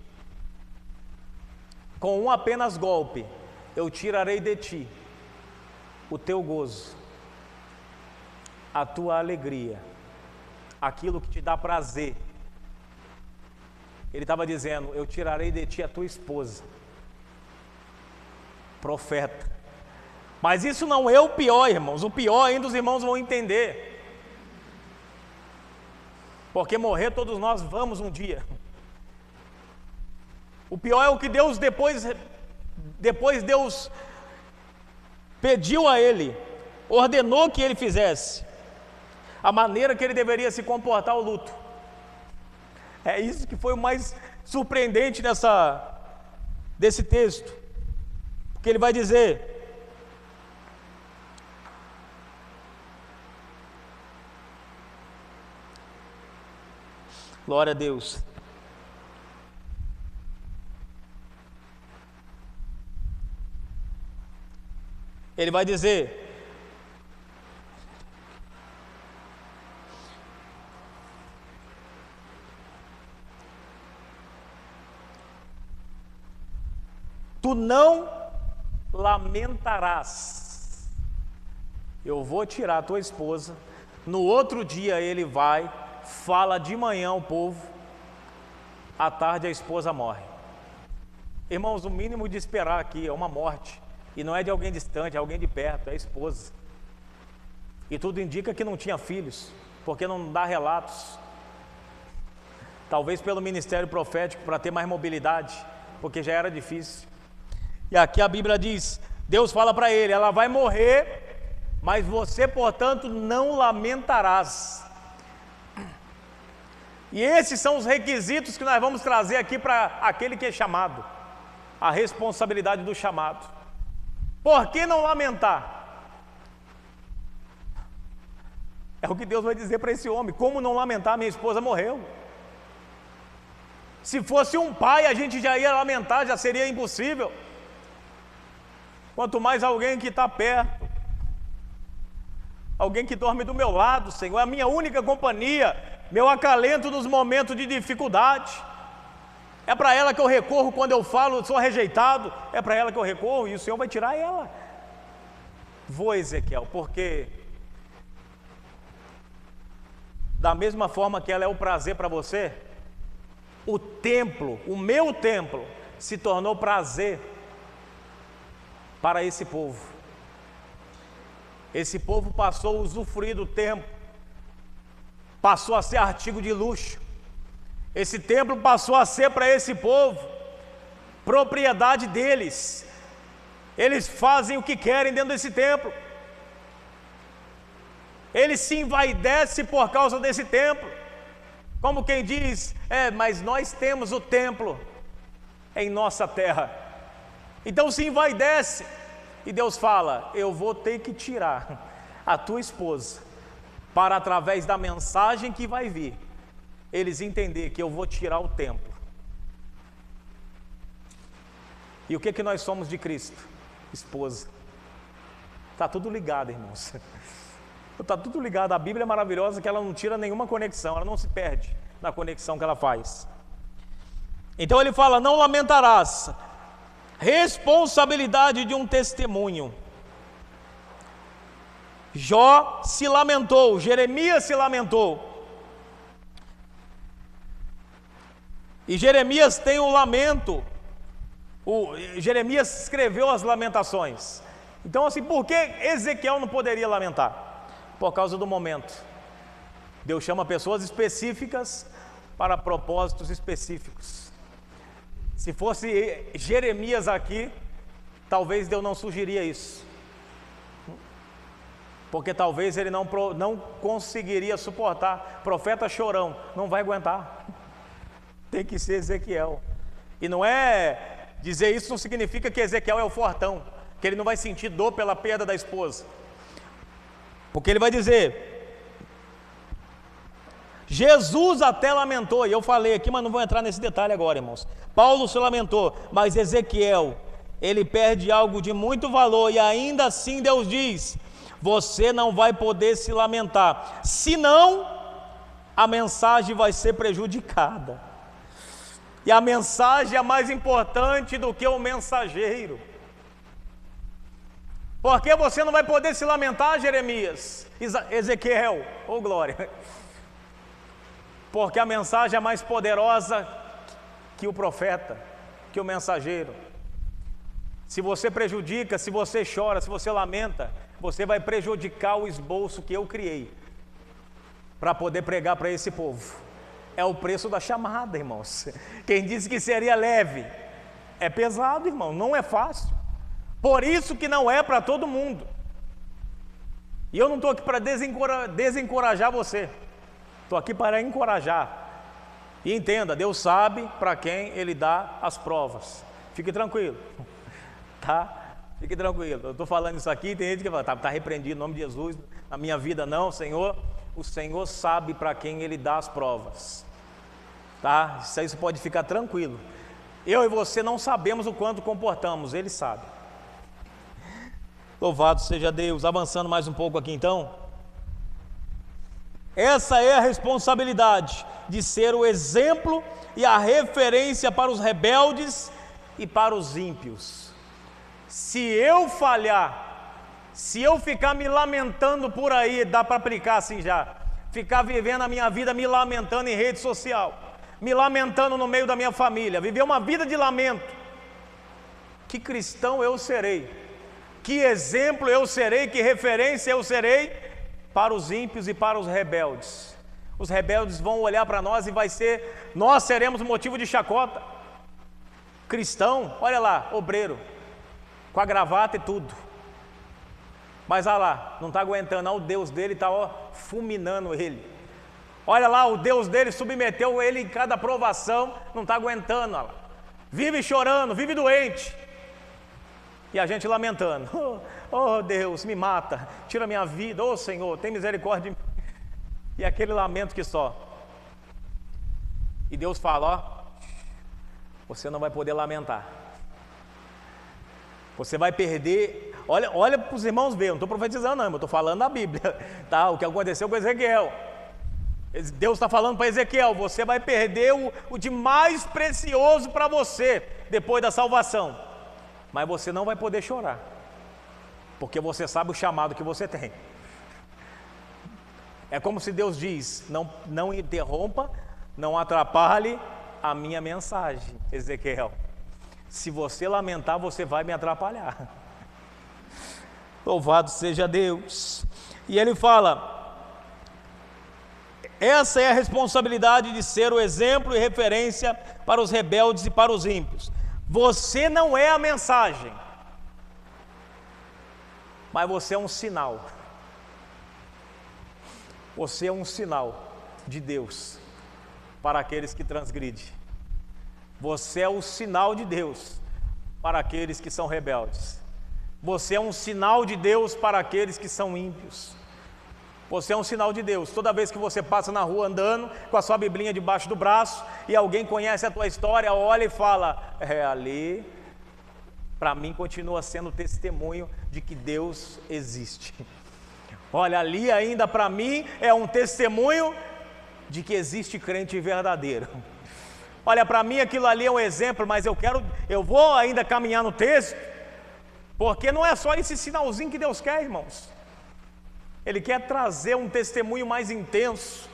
Com um apenas golpe, eu tirarei de ti o teu gozo, a tua alegria, aquilo que te dá prazer. Ele estava dizendo: eu tirarei de ti a tua esposa. Profeta. Mas isso não é o pior, irmãos. O pior ainda os irmãos vão entender. Porque morrer todos nós vamos um dia. O pior é o que Deus depois Deus pediu a ele, ordenou que ele fizesse, a maneira que ele deveria se comportar ao luto. É isso que foi o mais surpreendente desse texto, porque ele vai dizer: glória a Deus. Ele vai dizer: tu não lamentarás. Eu vou tirar a tua esposa. No outro dia ele vai, fala de manhã ao povo, à tarde a esposa morre. Irmãos, o mínimo de esperar aqui é uma morte. E não é de alguém distante, é alguém de perto, é a esposa. E tudo indica que não tinha filhos, porque não dá relatos. Talvez pelo ministério profético, para ter mais mobilidade, porque já era difícil. E aqui a Bíblia diz, Deus fala para ele: ela vai morrer, mas você, portanto, não lamentarás. E esses são os requisitos que nós vamos trazer aqui para aquele que é chamado, a responsabilidade do chamado. Por que não lamentar? É o que Deus vai dizer para esse homem: como não lamentar? Minha esposa morreu. Se fosse um pai, a gente já ia lamentar, já seria impossível. Quanto mais alguém que está perto, alguém que dorme do meu lado, Senhor, é a minha única companhia, meu acalento nos momentos de dificuldade. É para ela que eu recorro quando eu falo, sou rejeitado, é para ela que eu recorro, e o Senhor vai tirar ela. Vou, Ezequiel, porque da mesma forma que ela é o prazer para você, o templo, o meu templo, se tornou prazer para esse povo. Esse povo passou a usufruir do templo, passou a ser artigo de luxo. Esse templo passou a ser para esse povo propriedade deles. Eles fazem o que querem dentro desse templo. Eles se envaidecem por causa desse templo. Como quem diz: mas nós temos o templo em nossa terra. Então se envaidece. E Deus fala: eu vou ter que tirar a tua esposa, para através da mensagem que vai vir, eles entender que eu vou tirar o templo. E o que nós somos de Cristo? Esposa. Está tudo ligado, irmãos. Está tudo ligado. A Bíblia é maravilhosa, que ela não tira nenhuma conexão, ela não se perde na conexão que ela faz. Então ele fala: não lamentarás. Responsabilidade de um testemunho. Jó se lamentou, Jeremias se lamentou. E Jeremias tem um lamento. Jeremias escreveu as lamentações. Então assim, por que Ezequiel não poderia lamentar? Por causa do momento. Deus chama pessoas específicas para propósitos específicos. Se fosse Jeremias aqui, talvez Deus não sugeriria isso, porque talvez ele não conseguiria suportar. Profeta chorão, não vai aguentar. Tem que ser Ezequiel. E não é dizer isso, não significa que Ezequiel é o fortão. que ele não vai sentir dor pela perda da esposa. Porque ele vai dizer, Jesus até lamentou, e eu falei aqui, mas não vou entrar nesse detalhe agora, irmãos. Paulo se lamentou, mas Ezequiel, ele perde algo de muito valor, e ainda assim Deus diz, você não vai poder se lamentar, senão a mensagem vai ser prejudicada. E a mensagem é mais importante do que o mensageiro. Porque você não vai poder se lamentar, Jeremias, Ezequiel, oh glória. Porque a mensagem é mais poderosa que o profeta, que o mensageiro. Se você prejudica, se você chora, se você lamenta, você vai prejudicar o esboço que eu criei para poder pregar para esse povo. É o preço da chamada, irmãos. Quem disse que seria leve, é pesado, irmão, não é fácil. Por isso que não é para todo mundo. E eu não estou aqui para desencorajar você. Estou aqui para encorajar. E entenda, Deus sabe para quem Ele dá as provas. Fique tranquilo. Tá? Fique tranquilo. Eu estou falando isso aqui, tem gente que fala, está repreendido em nome de Jesus. Na minha vida não, Senhor. O Senhor sabe para quem Ele dá as provas. Tá? Isso pode ficar tranquilo. Eu e você não sabemos o quanto comportamos, Ele sabe. Louvado seja Deus. Avançando mais um pouco aqui então. Essa é a responsabilidade de ser o exemplo e a referência para os rebeldes e para os ímpios. Se eu falhar, se eu ficar me lamentando por aí, dá para aplicar assim já, ficar vivendo a minha vida me lamentando em rede social, me lamentando no meio da minha família, viver uma vida de lamento, que cristão eu serei? Que exemplo eu serei, que referência eu serei para os ímpios e para os rebeldes? Os rebeldes vão olhar para nós e nós seremos motivo de chacota. Cristão, olha lá, obreiro, com a gravata e tudo. Mas olha lá, não está aguentando, o Deus dele está fulminando ele. Olha lá, o Deus dele submeteu ele em cada provação, não está aguentando, olha lá. Vive chorando, vive doente. E a gente lamentando, oh Deus, me mata, tira minha vida, oh Senhor, tem misericórdia de mim. E aquele lamento que só. E Deus fala, você não vai poder lamentar. Você vai perder, olha para os irmãos ver, eu não estou profetizando não, eu estou falando da Bíblia, tá? O que aconteceu com Ezequiel. Deus está falando para Ezequiel, você vai perder o de mais precioso para você, depois da salvação. Mas você não vai poder chorar, porque você sabe o chamado que você tem. É como se Deus diz, não interrompa, não atrapalhe a minha mensagem, Ezequiel. Se você lamentar, você vai me atrapalhar. Louvado seja Deus. E ele fala, essa é a responsabilidade de ser o exemplo e referência para os rebeldes e para os ímpios. Você não é a mensagem, mas você é um sinal. Você é um sinal de Deus para aqueles que transgridem. Você é o sinal de Deus para aqueles que são rebeldes. Você é um sinal de Deus para aqueles que são ímpios. Você é um sinal de Deus. Toda vez que você passa na rua andando com a sua biblinha debaixo do braço e alguém conhece a tua história, olha e fala, ali, para mim continua sendo testemunho de que Deus existe. Olha, ali ainda para mim é um testemunho de que existe crente verdadeiro. Olha, para mim aquilo ali é um exemplo, mas eu vou ainda caminhar no texto, porque não é só esse sinalzinho que Deus quer, irmãos. Ele quer trazer um testemunho mais intenso,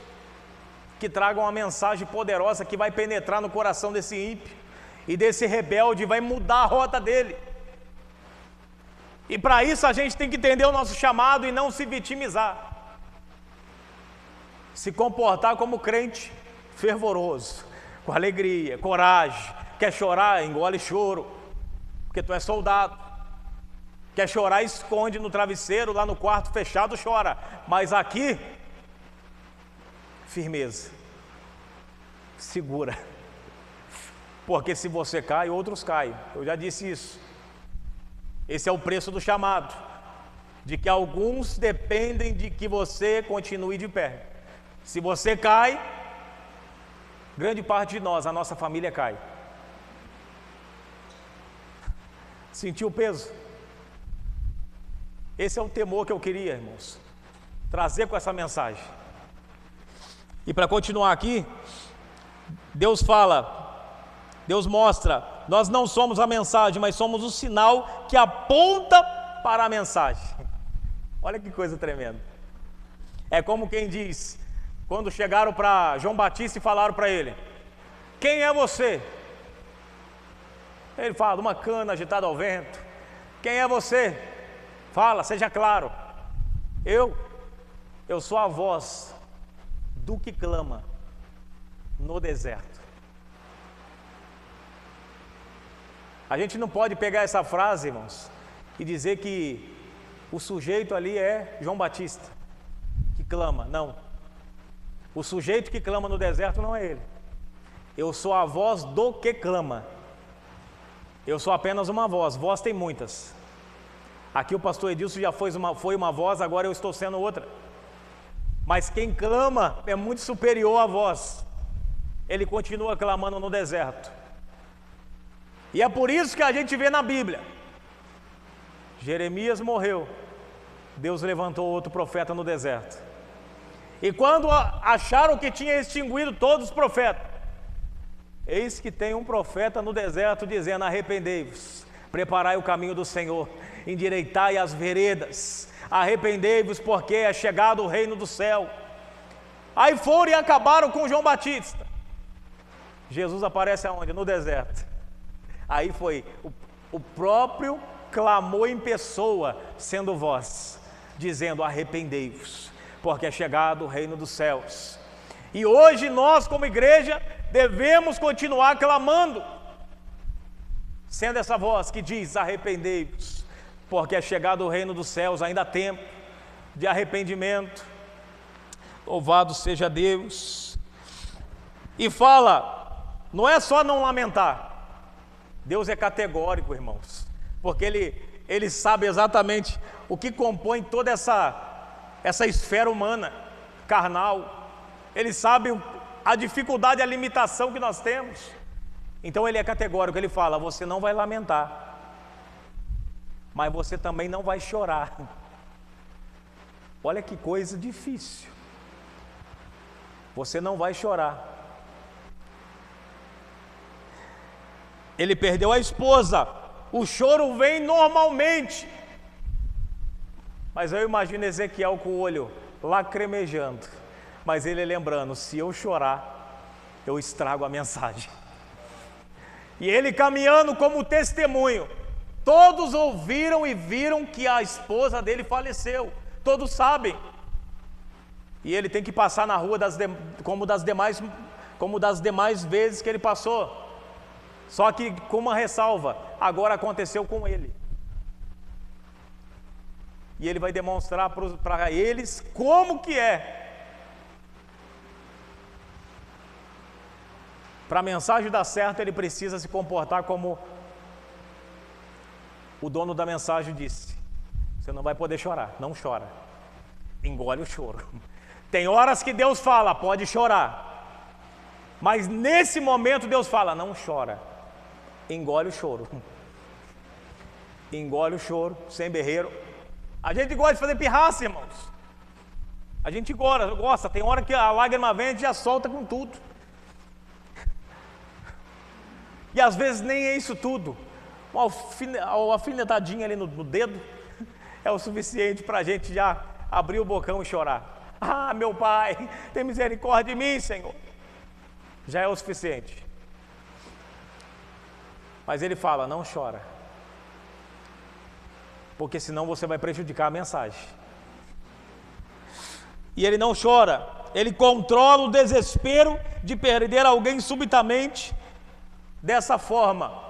que traga uma mensagem poderosa que vai penetrar no coração desse ímpio e desse rebelde, vai mudar a rota dele. E para isso a gente tem que entender o nosso chamado e não se vitimizar. Se comportar como crente fervoroso, com alegria, coragem. Quer chorar? Engole choro, porque tu é soldado. Quer chorar? Esconde no travesseiro, lá no quarto fechado, chora. Mas aqui, firmeza, segura. Porque se você cai, outros caem. Eu já disse isso. Esse é o preço do chamado, de que alguns dependem de que você continue de pé. Se você cai, grande parte de nós, a nossa família cai. Sentiu o peso? Esse é o temor que eu queria, irmãos, trazer com essa mensagem. E para continuar aqui, Deus mostra, nós não somos a mensagem, mas somos o sinal que aponta para a mensagem. Olha que coisa tremenda. É como quem diz, quando chegaram para João Batista e falaram para ele: quem é você? Ele fala: uma cana agitada ao vento. Quem é você? Fala, seja claro. Eu sou a voz do que clama no deserto. A gente não pode pegar essa frase, irmãos, e dizer que o sujeito ali é João Batista, que clama. Não. O sujeito que clama no deserto não é ele. Eu sou a voz do que clama. Eu sou apenas uma voz. Voz tem muitas. Aqui o pastor Edilson já foi uma voz, agora eu estou sendo outra. Mas quem clama é muito superior à voz. Ele continua clamando no deserto. E é por isso que a gente vê na Bíblia, Jeremias morreu, Deus levantou outro profeta no deserto. E quando acharam que tinha extinguido todos os profetas, eis que tem um profeta no deserto dizendo: arrependei-vos, preparai o caminho do Senhor, endireitai as veredas, arrependei-vos, porque é chegado o reino do céu. Aí foram e acabaram com João Batista. Jesus aparece aonde? No deserto. Aí foi o próprio clamor em pessoa, sendo voz, dizendo: arrependei-vos, porque é chegado o reino dos céus. E hoje nós, como igreja, devemos continuar clamando, sendo essa voz que diz: arrependei-vos, porque é chegado o reino dos céus. Ainda há tempo de arrependimento. Louvado seja Deus. E fala, não é só não lamentar. Deus é categórico, irmãos, porque Ele sabe exatamente o que compõe toda essa esfera humana, carnal. Ele sabe a dificuldade, a limitação que nós temos. Então Ele é categórico, Ele fala: você não vai lamentar, mas você também não vai chorar. Olha que coisa difícil. Você não vai chorar. Ele perdeu a esposa, o choro vem normalmente, mas eu imagino Ezequiel com o olho lacrimejando, mas ele lembrando: se eu chorar, eu estrago a mensagem. E ele caminhando como testemunho, todos ouviram e viram que a esposa dele faleceu, todos sabem, e ele tem que passar na rua como das demais vezes que ele passou. Só que com uma ressalva: agora aconteceu com ele. E ele vai demonstrar para eles como que é. Para a mensagem dar certo, ele precisa se comportar como o dono da mensagem disse: você não vai poder chorar, não chora, engole o choro. Tem horas que Deus fala: pode chorar, mas nesse momento Deus fala: não chora, engole o choro. Engole o choro, sem berreiro. A gente gosta de fazer pirraça, irmãos. A gente gosta. Tem hora que a lágrima vem, a gente já solta com tudo. E às vezes nem é isso tudo. Uma alfinetadinha ali no dedo é o suficiente para a gente já abrir o bocão e chorar. Ah, meu Pai, tem misericórdia de mim, Senhor. Já é o suficiente. Mas ele fala: não chora, porque senão você vai prejudicar a mensagem. E ele não chora, ele controla o desespero de perder alguém subitamente dessa forma.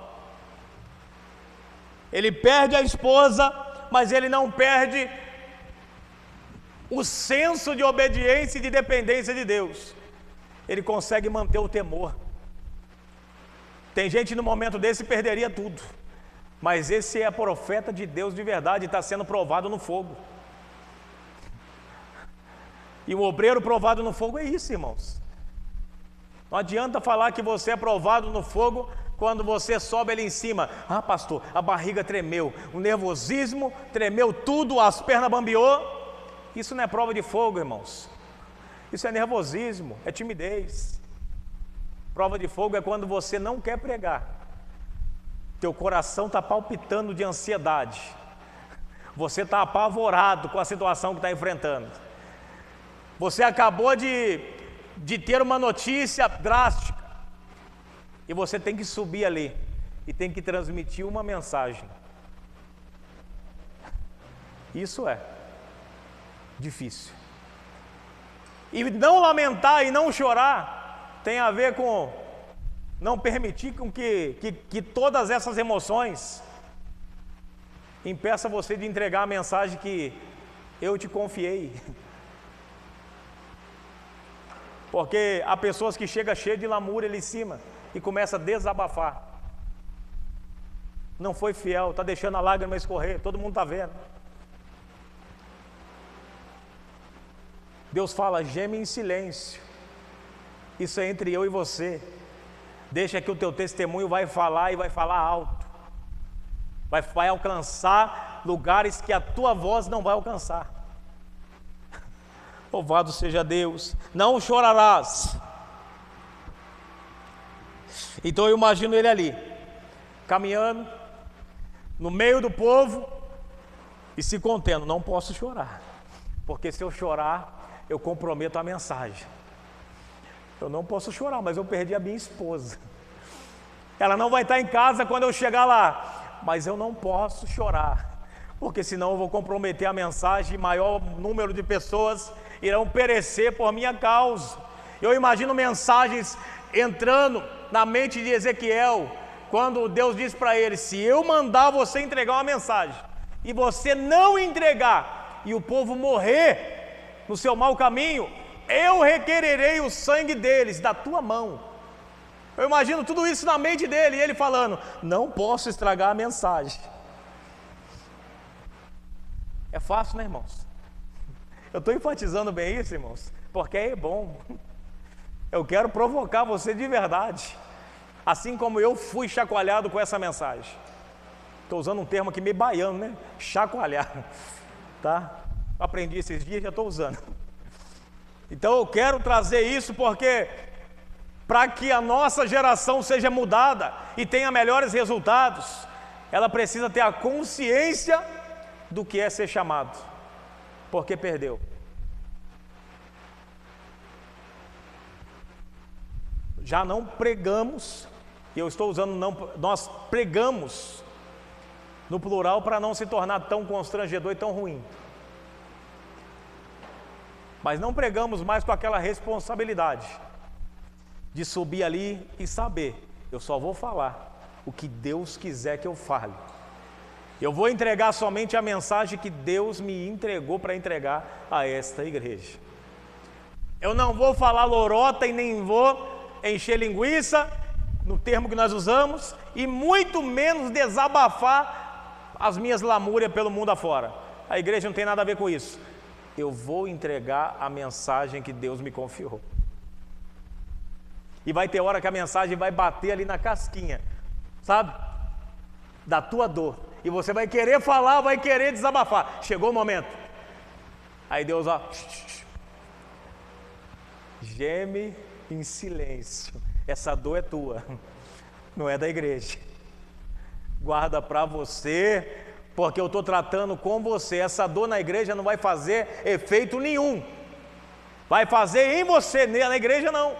Ele perde a esposa, mas ele não perde o senso de obediência e de dependência de Deus. Ele consegue manter o temor. Tem gente no momento desse que perderia tudo, Mas esse é profeta de Deus de verdade e está sendo provado no fogo. E o obreiro provado no fogo é isso, irmãos. Não adianta falar que você é provado no fogo quando você sobe ali em cima. Ah, pastor, a barriga tremeu, o nervosismo tremeu tudo, as pernas bambeou. Isso não é prova de fogo, irmãos. Isso é nervosismo, é timidez. Prova de fogo é quando você não quer pregar. Teu coração está palpitando de ansiedade. Você está apavorado com a situação que está enfrentando. Você acabou de ter uma notícia drástica. E você tem que subir ali e tem que transmitir uma mensagem. Isso é difícil. E não lamentar e não chorar tem a ver com não permitir com que todas essas emoções impeça você de entregar a mensagem que eu te confiei. Porque há pessoas que chegam cheias de lamúria ali em cima e começa a desabafar. Não foi fiel, está deixando a lágrima escorrer, todo mundo está vendo. Deus fala, geme em silêncio. Isso é entre eu e você. Deixa que o teu testemunho vai falar e vai falar alto. Vai alcançar lugares que a tua voz não vai alcançar. Louvado seja Deus. Não chorarás. Então eu imagino ele ali, caminhando, no meio do povo, e se contendo, não posso chorar, porque se eu chorar, eu comprometo a mensagem. Eu não posso chorar, mas eu perdi a minha esposa. Ela não vai estar em casa quando eu chegar lá, mas eu não posso chorar, porque senão eu vou comprometer a mensagem e maior número de pessoas irão perecer por minha causa. Eu imagino mensagens entrando na mente de Ezequiel, quando Deus diz para ele, se eu mandar você entregar uma mensagem, e você não entregar, e o povo morrer no seu mau caminho, eu requererei o sangue deles da tua mão. Eu imagino tudo isso na mente dele, e ele falando, não posso estragar a mensagem. É fácil, né, irmãos? Eu estou enfatizando bem isso, irmãos, porque é bom. Eu quero provocar você de verdade, assim como eu fui chacoalhado com essa mensagem. Estou usando um termo aqui meio baiano, né? Chacoalhar, tá? Aprendi esses dias, já estou usando. Então eu quero trazer isso porque para que a nossa geração seja mudada e tenha melhores resultados, ela precisa ter a consciência do que é ser chamado, porque perdeu. Já não pregamos, e eu estou usando não, nós pregamos no plural para não se tornar tão constrangedor e tão ruim. Mas não pregamos mais com aquela responsabilidade de subir ali e saber, eu só vou falar o que Deus quiser que eu fale. Eu vou entregar somente a mensagem que Deus me entregou para entregar a esta igreja. Eu não vou falar lorota e nem vou encher linguiça, no termo que nós usamos, e muito menos desabafar as minhas lamúrias pelo mundo afora. A igreja não tem nada a ver com isso. Eu vou entregar a mensagem que Deus me confiou. E vai ter hora que a mensagem vai bater ali na casquinha, sabe? Da tua dor. E você vai querer falar, vai querer desabafar. Chegou o momento. Aí Deus, ó, geme em silêncio. Essa dor é tua, não é da igreja. Guarda para você, porque eu estou tratando com você. Essa dor na igreja não vai fazer efeito nenhum. Vai fazer em você, na igreja não.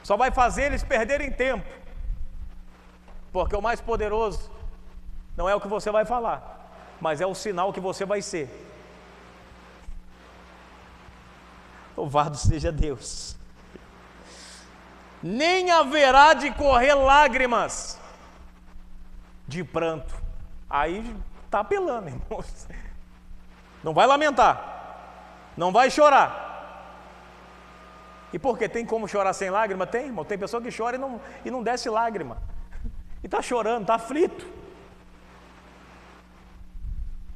Só vai fazer eles perderem tempo. Porque o mais poderoso não é o que você vai falar, mas é o sinal que você vai ser. Louvado seja Deus. Nem haverá de correr lágrimas de pranto. Aí está apelando, irmãos. Não vai lamentar, não vai chorar. E por quê? Tem como chorar sem lágrima? Tem, irmão. Tem pessoa que chora e não desce lágrima. E está chorando, está aflito.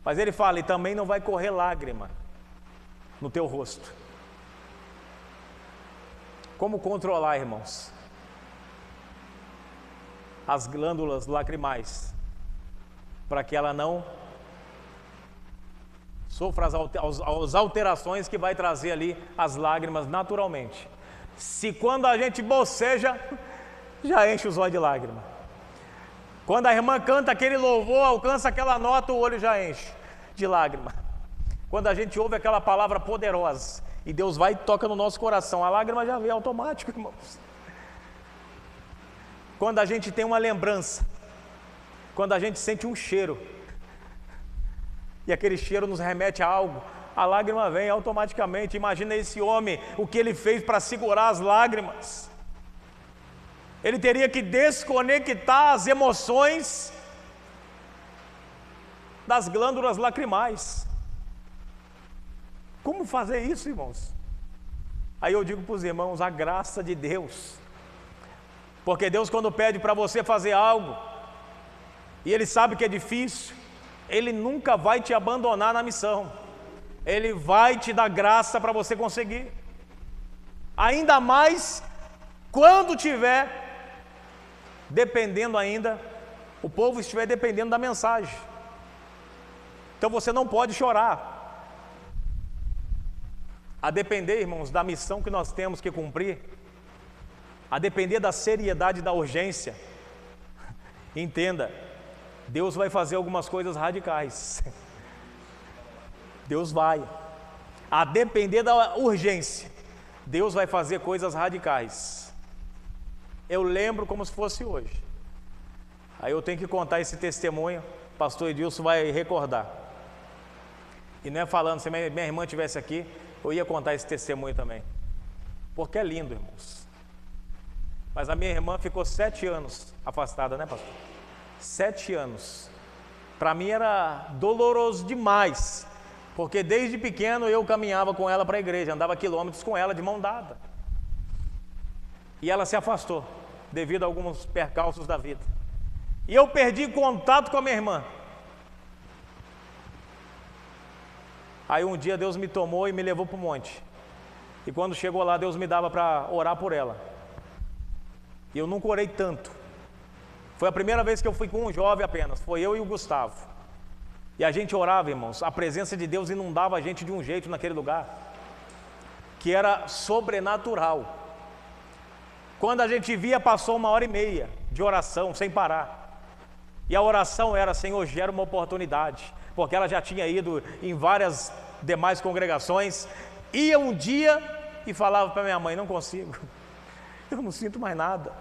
Mas ele fala, e também não vai correr lágrima no teu rosto. Como controlar, irmãos, as glândulas lacrimais, para que ela não sofra as alterações que vai trazer ali as lágrimas naturalmente. Se quando a gente boceja, já enche os olhos de lágrima. Quando a irmã canta aquele louvor, alcança aquela nota, o olho já enche de lágrima. Quando a gente ouve aquela palavra poderosa, e Deus vai e toca no nosso coração, a lágrima já vem automático, irmãos. Quando a gente tem uma lembrança, quando a gente sente um cheiro, e aquele cheiro nos remete a algo, a lágrima vem automaticamente. Imagina esse homem, o que ele fez para segurar as lágrimas. Ele teria que desconectar as emoções das glândulas lacrimais. Como fazer isso, irmãos? Aí eu digo para os irmãos, a graça de Deus. Porque Deus, quando pede para você fazer algo, e Ele sabe que é difícil, Ele nunca vai te abandonar na missão. Ele vai te dar graça para você conseguir. Ainda mais quando tiver dependendo ainda, o povo estiver dependendo da mensagem. Então você não pode chorar. A depender, irmãos, da missão que nós temos que cumprir, a depender da seriedade da urgência, entenda, Deus vai fazer algumas coisas radicais. Deus vai. A depender da urgência, Deus vai fazer coisas radicais. Eu lembro como se fosse hoje. Aí eu tenho que contar esse testemunho, pastor Edilson vai recordar. E não é falando, se minha irmã estivesse aqui, eu ia contar esse testemunho também. Porque é lindo, irmãos. Mas a minha irmã ficou 7 anos afastada, né, pastor? 7 anos. Para mim era doloroso demais, porque desde pequeno eu caminhava com ela para a igreja, andava quilômetros com ela de mão dada. E ela se afastou, devido a alguns percalços da vida. E eu perdi contato com a minha irmã. Aí um dia Deus me tomou e me levou para o monte. E quando chegou lá, Deus me dava para orar por ela. E eu nunca orei tanto. Foi a primeira vez que eu fui com um jovem apenas, foi eu e o Gustavo. E a gente orava, irmãos, a presença de Deus inundava a gente de um jeito naquele lugar, que era sobrenatural. Quando a gente via, passou 1h30 de oração, sem parar. E a oração era, Senhor, gera uma oportunidade, porque ela já tinha ido em várias demais congregações, ia um dia e falava para minha mãe, não consigo, eu não sinto mais nada.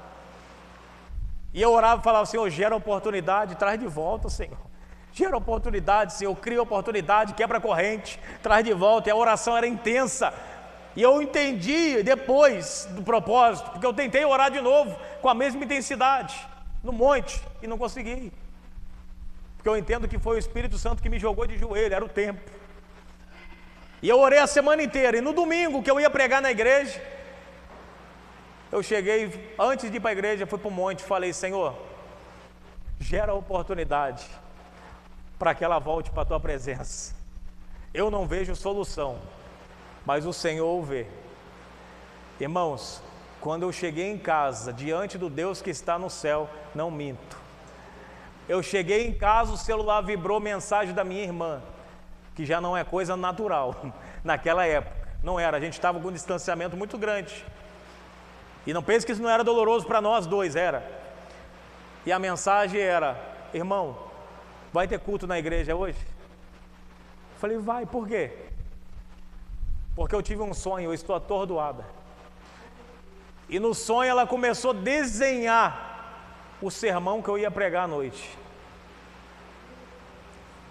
E eu orava e falava, Senhor, gera oportunidade, traz de volta, Senhor. Gera oportunidade, Senhor, cria oportunidade, quebra a corrente, traz de volta. E a oração era intensa. E eu entendi depois do propósito, porque eu tentei orar de novo, com a mesma intensidade, no monte, e não consegui. Porque eu entendo que foi o Espírito Santo que me jogou de joelho, era o tempo. E eu orei a semana inteira, e no domingo que eu ia pregar na igreja, eu cheguei, antes de ir para a igreja, fui para o monte e falei, Senhor, gera oportunidade para que ela volte para a Tua presença. Eu não vejo solução, mas o Senhor o vê. Irmãos, quando eu cheguei em casa, diante do Deus que está no céu, não minto. Eu cheguei em casa, o celular vibrou, mensagem da minha irmã, que já não é coisa natural, naquela época, não era, a gente estava com um distanciamento muito grande. E não pense que isso não era doloroso para nós dois, era. E a mensagem era, irmão, vai ter culto na igreja hoje? Eu falei, vai, por quê? Porque eu tive um sonho, eu estou atordoada. E no sonho ela começou a desenhar o sermão que eu ia pregar à noite.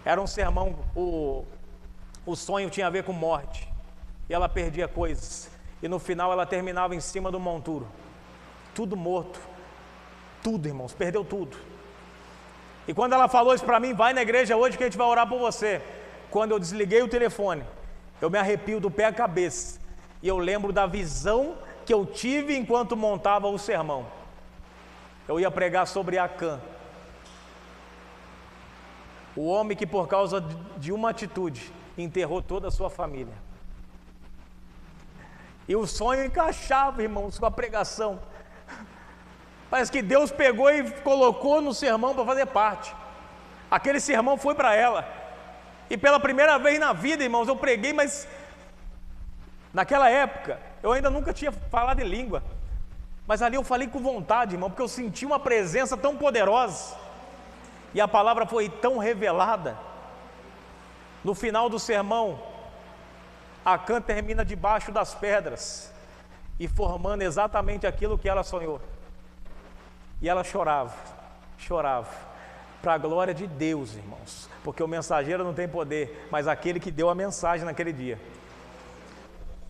Era um sermão, o sonho tinha a ver com morte. E ela perdia coisas. E no final ela terminava em cima do monturo. Tudo morto. Tudo, irmãos, perdeu tudo. E quando ela falou isso para mim, vai na igreja hoje que a gente vai orar por você. Quando eu desliguei o telefone, eu me arrepio do pé à cabeça. E eu lembro da visão que eu tive enquanto montava o sermão. Eu ia pregar sobre Acã. O homem que por causa de uma atitude enterrou toda a sua família. E o sonho encaixava, irmãos, com a pregação. Parece que Deus pegou e colocou no sermão para fazer parte. Aquele sermão foi para ela. E pela primeira vez na vida, irmãos, eu preguei, mas naquela época eu ainda nunca tinha falado em língua. Mas ali eu falei com vontade, irmão, porque eu senti uma presença tão poderosa. E a palavra foi tão revelada. No final do sermão, Acã termina debaixo das pedras e formando exatamente aquilo que ela sonhou. E ela chorava, para a glória de Deus, irmãos, porque o mensageiro não tem poder, mas aquele que deu a mensagem naquele dia.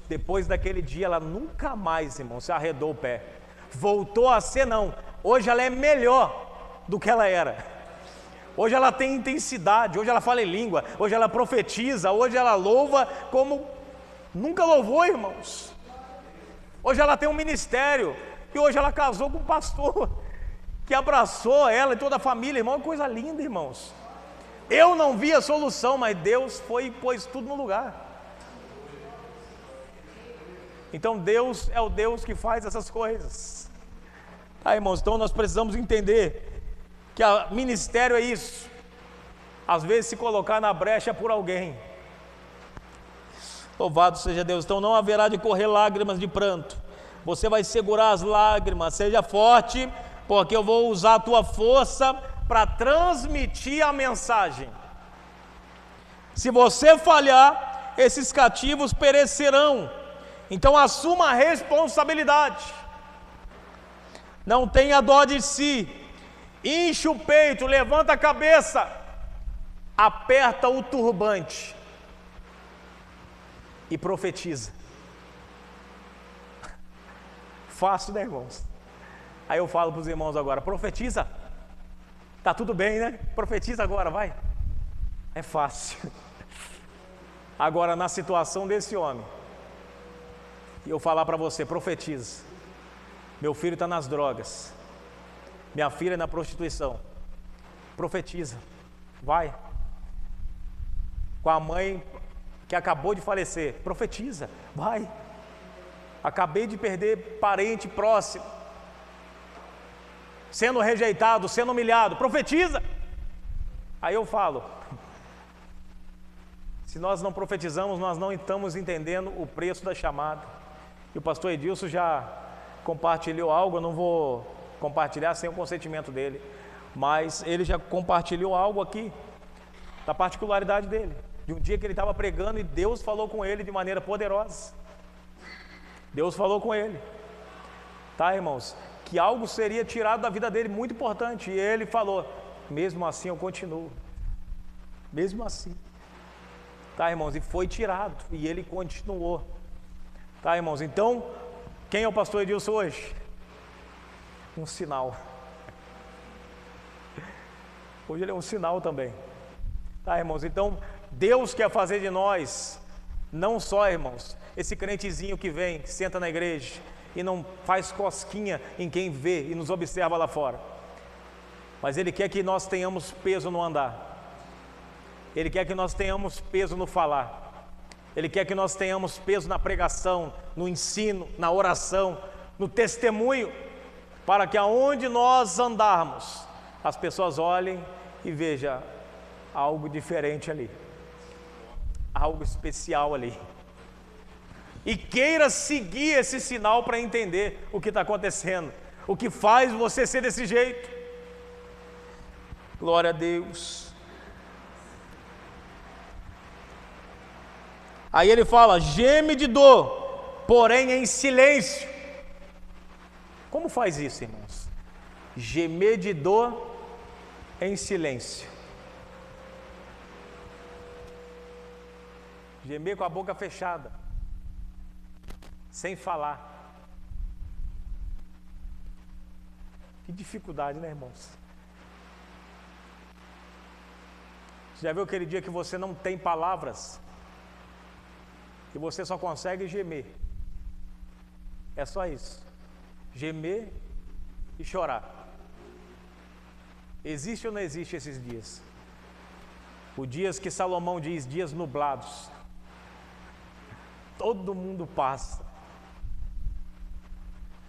Depois daquele dia, ela nunca mais, irmão, se arredou o pé. Voltou a ser, não. Hoje ela é melhor do que ela era. Hoje ela tem intensidade, hoje ela fala em língua, hoje ela profetiza, hoje ela louva como nunca louvou, irmãos. Hoje ela tem um ministério, e hoje ela casou com um pastor, que abraçou ela e toda a família, irmão, coisa linda, irmãos. Eu não vi a solução, mas Deus foi e pôs tudo no lugar. Então Deus é o Deus que faz essas coisas. Tá, irmãos, então nós precisamos entender que o ministério é isso, às vezes se colocar na brecha por alguém. Louvado seja Deus. Então não haverá de correr lágrimas de pranto, você vai segurar as lágrimas, seja forte, porque eu vou usar a tua força para transmitir a mensagem. Se você falhar, esses cativos perecerão, então assuma a responsabilidade, não tenha dó de si, enche o peito, levanta a cabeça, aperta o turbante e profetiza. Fácil, né, irmãos? Aí eu falo para os irmãos agora, profetiza, tá tudo bem, né? Profetiza agora, vai. É fácil. Agora, na situação desse homem, e eu falar para você, profetiza, meu filho está nas drogas, minha filha na prostituição, profetiza, vai. Com a mãe que acabou de falecer, profetiza, vai. Acabei de perder parente próximo, sendo rejeitado, sendo humilhado, profetiza. Aí eu falo, se nós não profetizamos, nós não estamos entendendo o preço da chamada. E o pastor Edilson já compartilhou algo, eu não vou compartilhar sem o consentimento dele, mas ele já compartilhou algo aqui, da particularidade dele, de um dia que ele estava pregando e Deus falou com ele de maneira poderosa. Deus falou com ele, tá, irmãos, que algo seria tirado da vida dele muito importante, e ele falou, mesmo assim eu continuo, mesmo assim, tá, irmãos, e foi tirado, e ele continuou, tá, irmãos. Então, quem é o pastor Edilson hoje? Um sinal. Hoje ele é um sinal também, tá, irmãos. Então Deus quer fazer de nós, não só, irmãos, esse crentezinho que vem, que senta na igreja e não faz cosquinha em quem vê e nos observa lá fora, mas Ele quer que nós tenhamos peso no andar, Ele quer que nós tenhamos peso no falar, Ele quer que nós tenhamos peso na pregação, no ensino, na oração, no testemunho, para que aonde nós andarmos, as pessoas olhem e vejam algo diferente ali, algo especial ali, e queira seguir esse sinal para entender o que está acontecendo, o que faz você ser desse jeito. Glória a Deus. Aí ele fala, geme de dor, porém em silêncio. Como faz isso, irmãos? Gemer de dor em silêncio. Gemer com a boca fechada, sem falar. Que dificuldade, né, irmãos? Você já viu aquele dia que você não tem palavras? Que você só consegue gemer. É só isso. Gemer e chorar. Existe ou não existe esses dias? Os dias que Salomão diz, dias nublados. Todo mundo passa.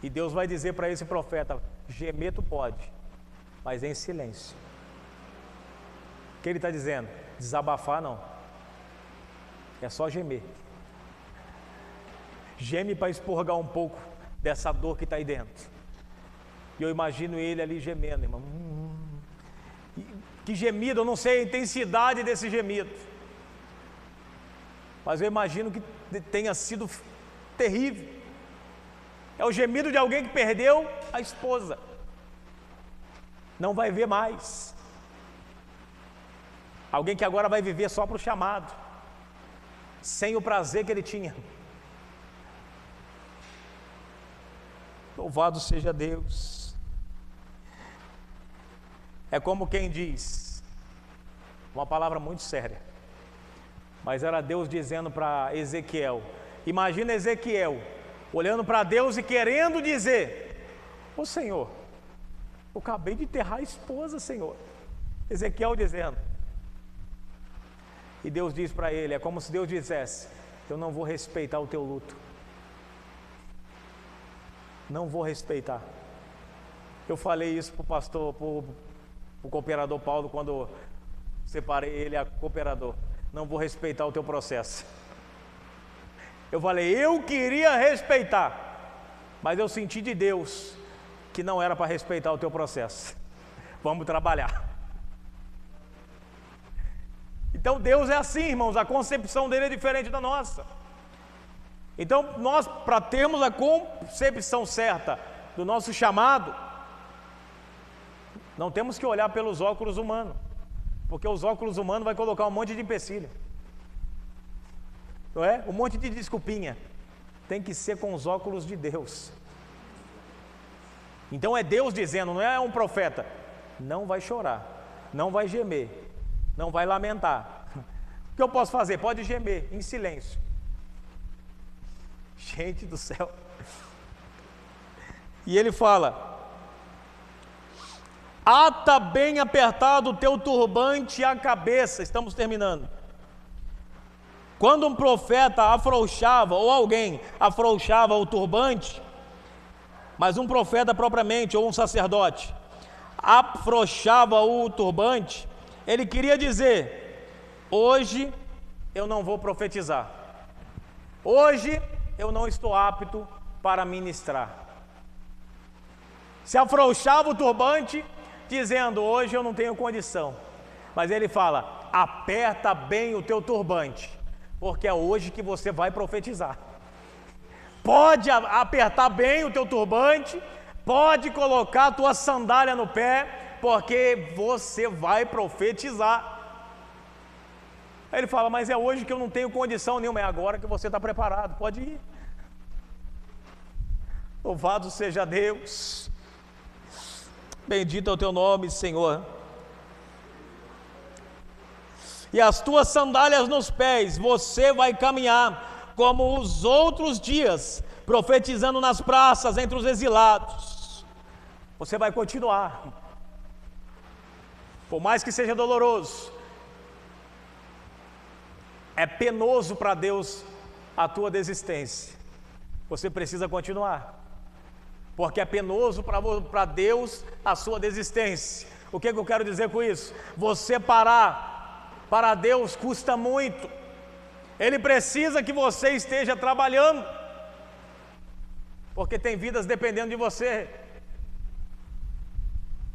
E Deus vai dizer para esse profeta: gemer tu pode, mas em silêncio. O que ele está dizendo? Desabafar não. É só gemer. Geme para expurgar um pouco dessa dor que está aí dentro. E eu imagino ele ali gemendo, irmão. Que gemido, eu não sei a intensidade desse gemido. Mas eu imagino que tenha sido terrível. É o gemido de alguém que perdeu a esposa. Não vai ver mais. Alguém que agora vai viver só para o chamado, sem o prazer que ele tinha. Louvado seja Deus. É como quem diz, uma palavra muito séria, mas era Deus dizendo para Ezequiel. Imagina Ezequiel olhando para Deus e querendo dizer: ô Senhor, eu acabei de enterrar a esposa, Senhor. Ezequiel dizendo. E Deus diz para ele, é como se Deus dissesse: eu não vou respeitar o teu luto. Não vou respeitar. Eu falei isso para o pastor, para o cooperador Paulo, quando separei ele a cooperador. Não vou respeitar o teu processo. Eu falei, eu queria respeitar, mas eu senti de Deus que não era para respeitar o teu processo. Vamos trabalhar. Então Deus é assim, irmãos, a concepção dele é diferente da nossa. Então nós, para termos a concepção certa do nosso chamado, não temos que olhar pelos óculos humanos, porque os óculos humanos vai colocar um monte de empecilho, não é? Um monte de desculpinha. Tem que ser com os óculos de Deus. Então é Deus dizendo, não é um profeta: não vai chorar, não vai gemer, não vai lamentar. O que eu posso fazer? Pode gemer em silêncio. Gente do céu. E ele fala: ata bem apertado o teu turbante à cabeça. Estamos terminando. Quando um profeta afrouxava, ou alguém afrouxava o turbante, mas um profeta propriamente, ou um sacerdote, afrouxava o turbante, ele queria dizer: hoje eu não vou profetizar, hoje eu não estou apto para ministrar. Se afrouxava o turbante, dizendo: hoje eu não tenho condição. Mas ele fala: aperta bem o teu turbante, porque é hoje que você vai profetizar. Pode apertar bem o teu turbante, pode colocar a tua sandália no pé, porque você vai profetizar. Aí ele fala: mas é hoje que eu não tenho condição nenhuma. É agora que você está preparado, pode ir. Louvado seja Deus. Bendito é o teu nome, Senhor. E as tuas sandálias nos pés, você vai caminhar como os outros dias, profetizando nas praças, entre os exilados. Você vai continuar, por mais que seja doloroso. É penoso para Deus a tua desistência. Você precisa continuar, porque é penoso para Deus a sua desistência. O que eu quero dizer com isso? Você parar para Deus custa muito. Ele precisa que você esteja trabalhando, porque tem vidas dependendo de você.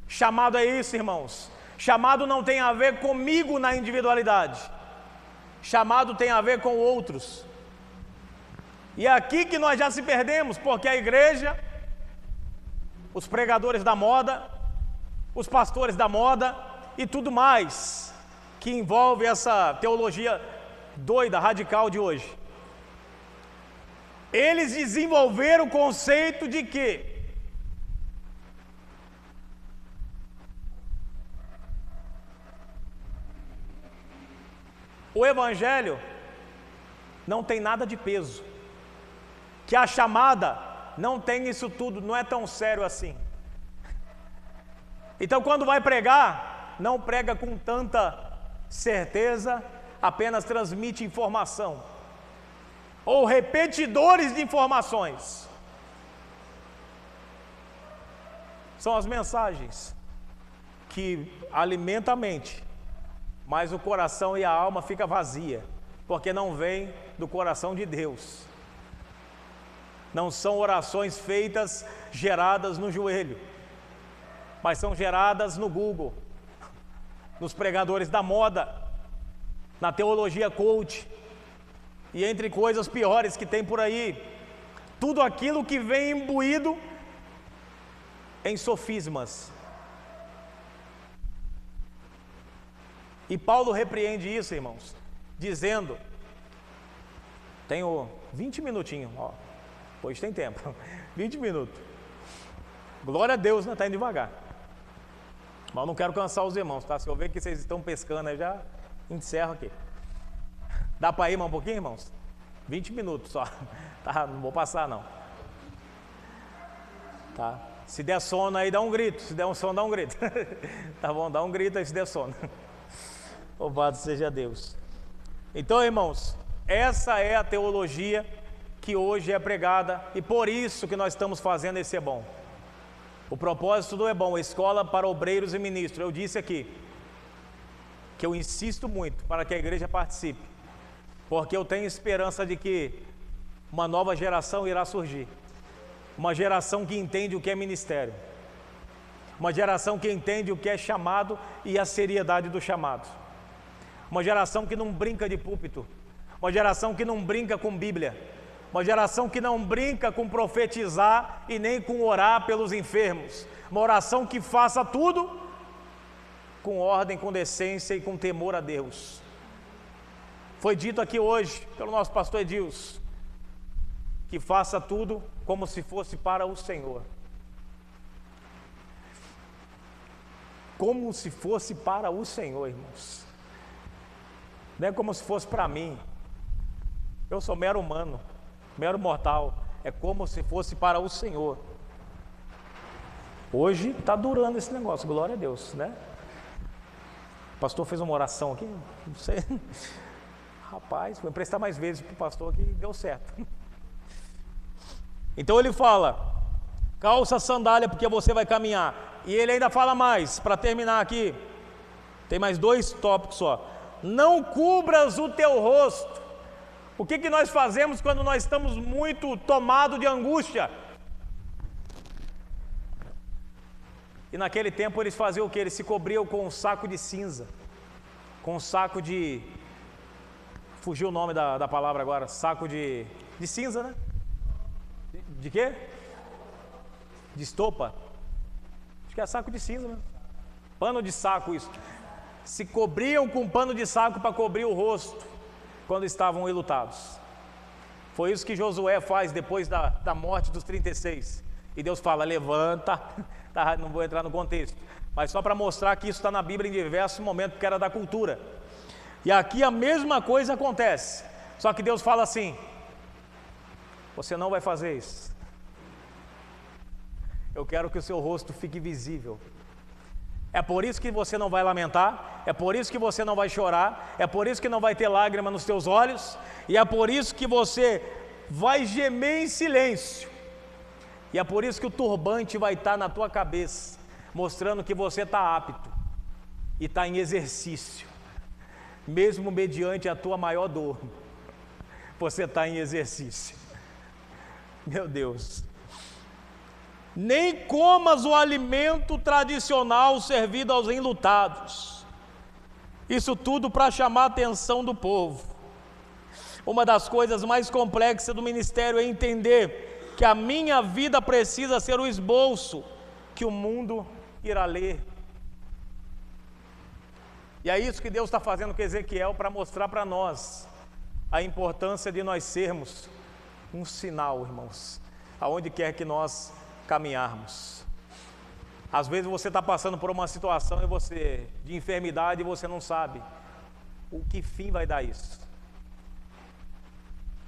Chamado é isso, irmãos. Chamado não tem a ver comigo na individualidade. Chamado tem a ver com outros. E é aqui que nós já se perdemos, porque a igreja, os pregadores da moda, os pastores da moda e tudo mais que envolve essa teologia doida, radical de hoje, eles desenvolveram o conceito de que o evangelho não tem nada de peso, que a chamada não tem isso tudo, não é tão sério assim. Então quando vai pregar, não prega com tanta certeza apenas transmite informação, ou repetidores de informações. São as mensagens que alimentam a mente, mas o coração e a alma ficam vazias, porque não vem do coração de Deus. Não são orações feitas, geradas no joelho, mas são geradas no Google, nos pregadores da moda, na teologia coach, e entre coisas piores que tem por aí. Tudo aquilo que vem imbuído em sofismas. E Paulo repreende isso, irmãos, dizendo, tenho 20 minutinhos, ó, hoje tem tempo, 20 minutos, glória a Deus, né? Está indo devagar, mas não quero cansar os irmãos, tá? Se eu ver que vocês estão pescando, eu já encerro aqui. Dá para ir mais um pouquinho, irmãos? 20 minutos só, tá? Não vou passar não, tá? Se der sono aí, dá um grito, se der um sono, dá um grito, tá bom? Dá um grito aí se der sono. Louvado seja Deus. Então, irmãos, essa é a teologia que hoje é pregada, e por isso que nós estamos fazendo esse É Bom. O propósito do É Bom, escola para obreiros e ministros. Eu disse aqui que eu insisto muito para que a igreja participe, porque eu tenho esperança de que uma nova geração irá surgir, uma geração que entende o que é ministério, uma geração que entende o que é chamado e a seriedade do chamado, uma geração que não brinca de púlpito, uma geração que não brinca com Bíblia, uma geração que não brinca com profetizar e nem com orar pelos enfermos, uma oração que faça tudo com ordem, com decência e com temor a Deus. Foi dito aqui hoje pelo nosso pastor Edilson, que faça tudo como se fosse para o Senhor. Como se fosse para o Senhor, irmãos. Não é como se fosse para mim. Eu sou mero humano, mero mortal. É como se fosse para o Senhor. Hoje está durando esse negócio, glória a Deus, né? O pastor fez uma oração aqui, não sei. Rapaz, vou emprestar mais vezes para o pastor que deu certo. Então ele fala, calça a sandália porque você vai caminhar. E ele ainda fala mais, para terminar aqui, tem mais 2 tópicos só. Não cubras o teu rosto. O que nós fazemos quando nós estamos muito tomados de angústia? E naquele tempo eles faziam o que? Eles se cobriam com um saco de cinza, com um saco de... Fugiu o nome da palavra agora, saco de cinza, né? De quê? De estopa. Acho que é saco de cinza, né? Pano de saco, isso. Se cobriam com pano de saco para cobrir o rosto quando estavam enlutados. Foi isso que Josué faz depois da morte dos 36. E Deus fala, levanta, tá, não vou entrar no contexto, mas só para mostrar que isso está na Bíblia em diversos momentos, porque era da cultura. E aqui a mesma coisa acontece, só que Deus fala assim, você não vai fazer isso. Eu quero que o seu rosto fique visível. É por isso que você não vai lamentar, é por isso que você não vai chorar, é por isso que não vai ter lágrima nos teus olhos, e é por isso que você vai gemer em silêncio, e é por isso que o turbante vai estar na tua cabeça, mostrando que você está apto, e está em exercício, mesmo mediante a tua maior dor, você está em exercício. Meu Deus. Nem comas o alimento tradicional servido aos enlutados. Isso tudo para chamar a atenção do povo. Uma das coisas mais complexas do ministério é entender que a minha vida precisa ser o esboço que o mundo irá ler. E é isso que Deus está fazendo com Ezequiel, para mostrar para nós a importância de nós sermos um sinal, irmãos, aonde quer que nós caminharmos. Às vezes você está passando por uma situação de enfermidade, e você não sabe o que fim vai dar isso.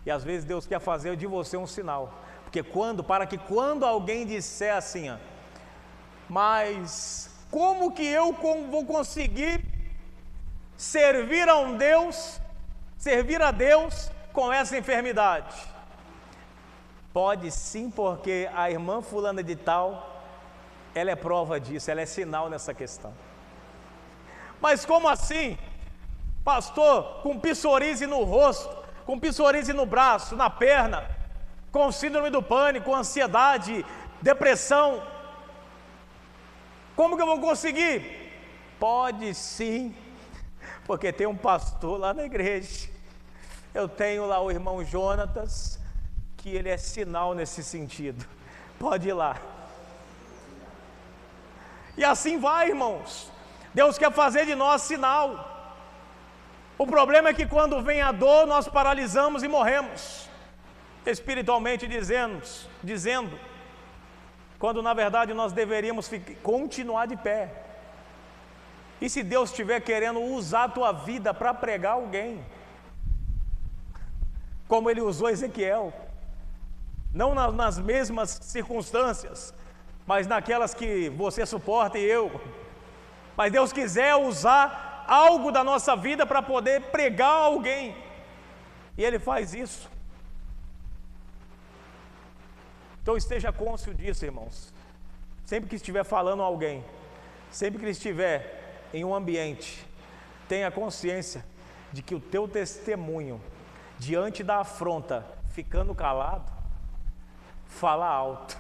E às vezes Deus quer fazer de você um sinal, porque para que quando alguém disser assim, ó, mas como que eu vou conseguir servir a Deus com essa enfermidade? Pode sim, porque a irmã fulana de tal, ela é prova disso, ela é sinal nessa questão. Mas como assim? Pastor, com psoríase no rosto, com psoríase no braço, na perna, com síndrome do pânico, ansiedade, depressão, como que eu vou conseguir? Pode sim, porque tem um pastor lá na igreja. Eu tenho lá o irmão Jonatas, que ele é sinal nesse sentido. Pode ir lá. E assim vai, irmãos. Deus quer fazer de nós sinal. O problema é que quando vem a dor, nós paralisamos e morremos, espiritualmente dizendo, quando na verdade nós deveríamos continuar de pé. E se Deus estiver querendo usar a tua vida para pregar alguém, como Ele usou Ezequiel, não nas mesmas circunstâncias, mas naquelas que você suporta e eu, mas Deus quiser usar algo da nossa vida para poder pregar a alguém, e Ele faz isso. Então esteja cônscio disso, irmãos. Sempre que estiver falando a alguém, sempre que estiver em um ambiente, tenha consciência de que o teu testemunho diante da afronta, ficando calado, fala alto.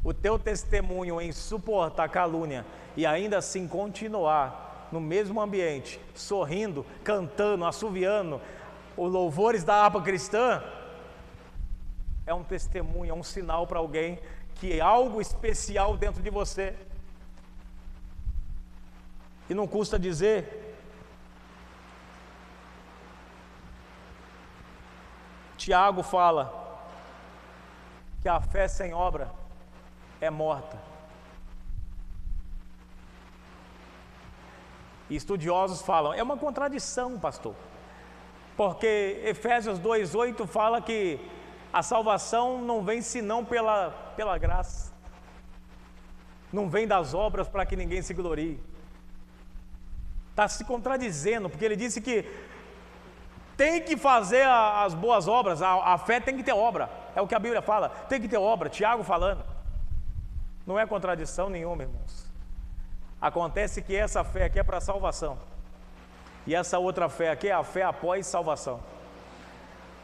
O teu testemunho em suportar a calúnia e ainda assim continuar no mesmo ambiente, sorrindo, cantando, assoviando os louvores da harpa cristã, é um testemunho, é um sinal para alguém que é algo especial dentro de você. E não custa dizer, Tiago fala que a fé sem obra é morta. E estudiosos falam, é uma contradição, pastor, porque Efésios 2:8 fala que a salvação não vem senão pela graça, não vem das obras para que ninguém se glorie. Está se contradizendo, porque ele disse que tem que fazer as boas obras, a fé tem que ter obra, é o que a Bíblia fala, tem que ter obra, Tiago falando. Não é contradição nenhuma, irmãos. Acontece que essa fé aqui é para salvação, e essa outra fé aqui é a fé após salvação,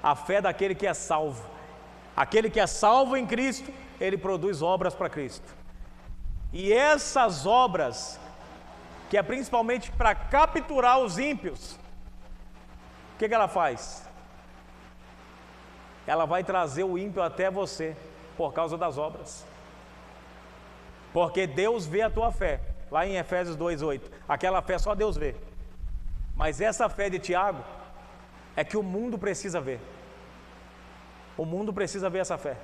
a fé daquele que é salvo. Aquele que é salvo em Cristo, ele produz obras para Cristo, e essas obras, que é principalmente para capturar os ímpios, o que ela faz? Ela vai trazer o ímpio até você, por causa das obras, porque Deus vê a tua fé, lá em Efésios 2:8, aquela fé só Deus vê, mas essa fé de Tiago, é que o mundo precisa ver. O mundo precisa ver essa fé,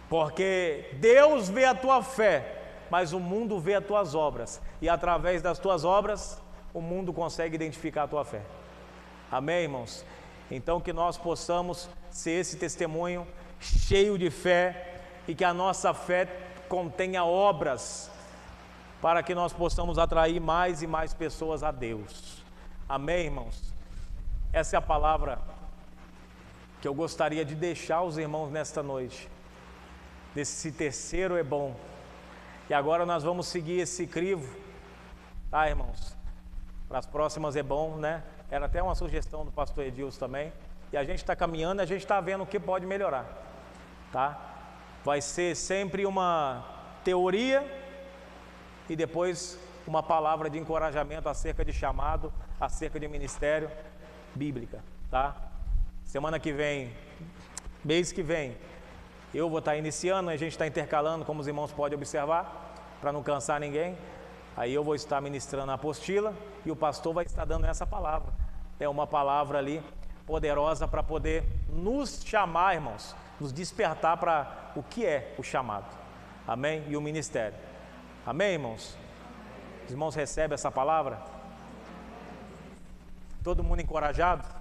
porque Deus vê a tua fé, mas o mundo vê as tuas obras, e através das tuas obras, o mundo consegue identificar a tua fé. Amém, irmãos? Então que nós possamos ser esse testemunho cheio de fé, e que a nossa fé contenha obras, para que nós possamos atrair mais e mais pessoas a Deus. Amém, irmãos? Essa é a palavra que eu gostaria de deixar aos irmãos nesta noite, desse terceiro é bom. E agora nós vamos seguir esse crivo, tá, irmãos? Para as próximas é bom, né? Era até uma sugestão do pastor Edilson também, e a gente está caminhando, a gente está vendo o que pode melhorar, tá? Vai ser sempre uma teoria e depois uma palavra de encorajamento acerca de chamado, acerca de ministério bíblica, tá? Semana que vem, mês que vem, eu vou estar iniciando, a gente está intercalando, como os irmãos podem observar, para não cansar ninguém. Aí eu vou estar ministrando a apostila e o pastor vai estar dando essa palavra. É uma palavra ali poderosa para poder nos chamar, irmãos, nos despertar para o que é o chamado. Amém? E o ministério. Amém, irmãos? Os irmãos recebem essa palavra? Todo mundo encorajado?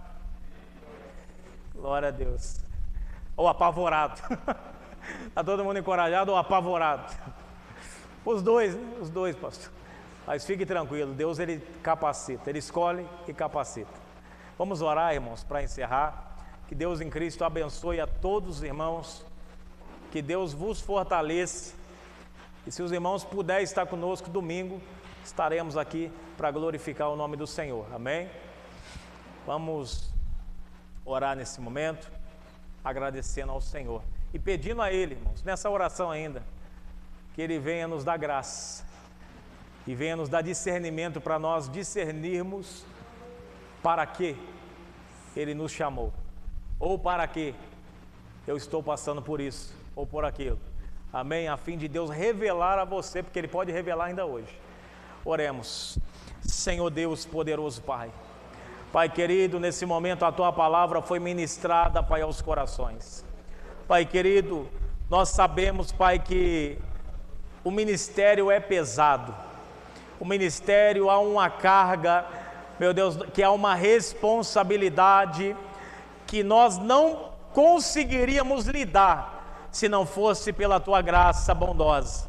Glória a Deus. Ou apavorado. Está todo mundo encorajado ou apavorado? Os dois, pastor. Mas fique tranquilo, Deus ele capacita, ele escolhe e capacita. Vamos orar, irmãos, para encerrar. Que Deus em Cristo abençoe a todos os irmãos, que Deus vos fortaleça. E se os irmãos puderem estar conosco domingo, estaremos aqui para glorificar o nome do Senhor, amém? Vamos orar nesse momento, agradecendo ao Senhor e pedindo a Ele, irmãos, nessa oração ainda, que Ele venha nos dar graça e venha nos dar discernimento para nós discernirmos para que Ele nos chamou, ou para que eu estou passando por isso, ou por aquilo, amém? A fim de Deus revelar a você, porque Ele pode revelar ainda hoje. Oremos. Senhor Deus poderoso Pai, Pai querido, nesse momento a Tua palavra foi ministrada, Pai, aos corações. Pai querido, nós sabemos, Pai, que o ministério é pesado, o ministério há uma carga, meu Deus, que há uma responsabilidade que nós não conseguiríamos lidar se não fosse pela Tua graça bondosa.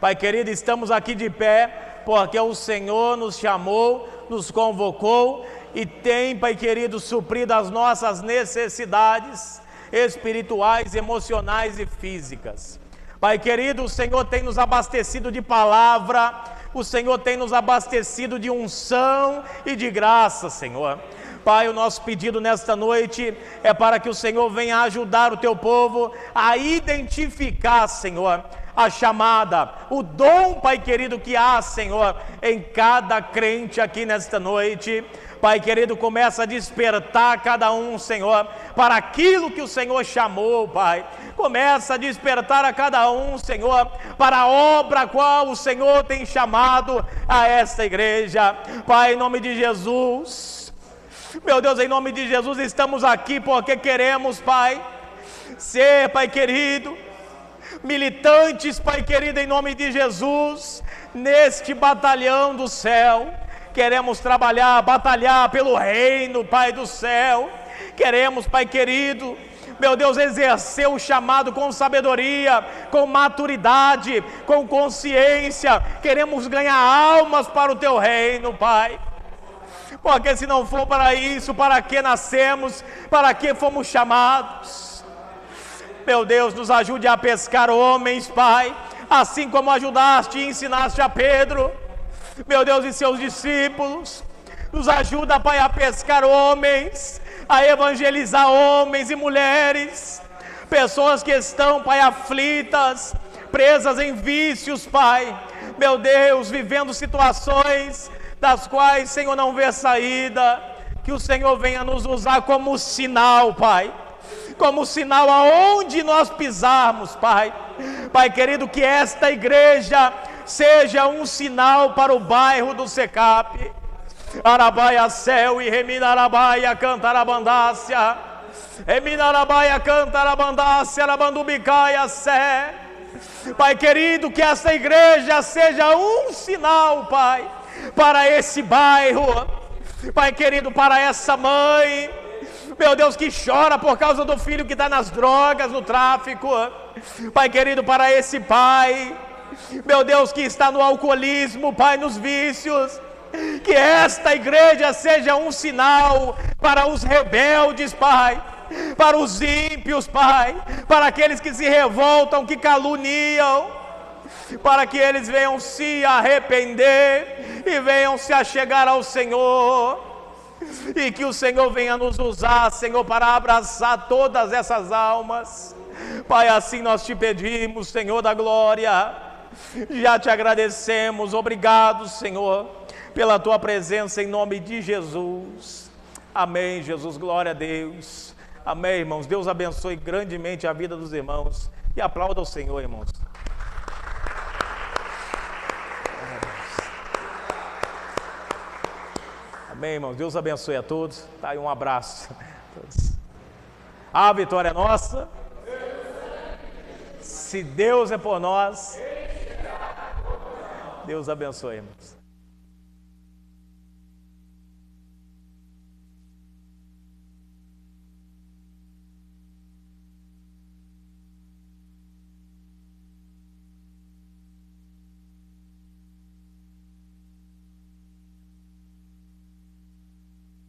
Pai querido, estamos aqui de pé porque o Senhor nos chamou, nos convocou e tem, Pai querido, suprido as nossas necessidades espirituais, emocionais e físicas. Pai querido, o Senhor tem nos abastecido de palavra, o Senhor tem nos abastecido de unção e de graça, Senhor. Pai, o nosso pedido nesta noite é para que o Senhor venha ajudar o Teu povo a identificar, Senhor, a chamada, o dom, Pai querido, que há, Senhor, em cada crente aqui nesta noite. Pai querido, começa a despertar cada um, Senhor, para aquilo que o Senhor chamou, Pai. Começa a despertar a cada um, Senhor, para a obra a qual o Senhor tem chamado a esta igreja. Pai, em nome de Jesus, meu Deus, em nome de Jesus, estamos aqui porque queremos, Pai, ser, Pai querido, militantes, Pai querido, em nome de Jesus, neste batalhão do céu. Queremos trabalhar, batalhar pelo reino, Pai do céu. Queremos, Pai querido, meu Deus, exercer o chamado com sabedoria, com maturidade, com consciência. Queremos ganhar almas para o Teu reino, Pai. Porque se não for para isso, para que nascemos, para que fomos chamados? Meu Deus, nos ajude a pescar homens, Pai, assim como ajudaste e ensinaste a Pedro, meu Deus, e seus discípulos. Nos ajuda, Pai, a pescar homens, a evangelizar homens e mulheres, pessoas que estão, Pai, aflitas, presas em vícios, Pai, meu Deus, vivendo situações das quais, Senhor, não vê saída. Que o Senhor venha nos usar como sinal, Pai, como sinal aonde nós pisarmos, Pai. Pai querido, que esta igreja seja um sinal para o bairro do Secap. Arabaia céu e reminarabaia cantarabandácia, reminarabaia cantarabandácia, arabandubicaia sé. Pai querido, que esta igreja seja um sinal, Pai, para esse bairro. Pai querido, para essa mãe, meu Deus, que chora por causa do filho que está nas drogas, no tráfico. Pai querido, para esse pai, meu Deus, que está no alcoolismo, Pai, nos vícios. Que esta igreja seja um sinal para os rebeldes, Pai, para os ímpios, Pai, para aqueles que se revoltam, que caluniam, para que eles venham se arrepender e venham se achegar ao Senhor. E que o Senhor venha nos usar, Senhor, para abraçar todas essas almas. Pai, assim nós te pedimos, Senhor da glória. Já te agradecemos, obrigado, Senhor, pela Tua presença, em nome de Jesus. Amém, Jesus, glória a Deus. Amém, irmãos. Deus abençoe grandemente a vida dos irmãos. E aplauda o Senhor, irmãos. Amém, irmãos. Deus abençoe a todos. Tá aí, um abraço a todos. A vitória é nossa. Se Deus é por nós, Deus abençoe, irmãos.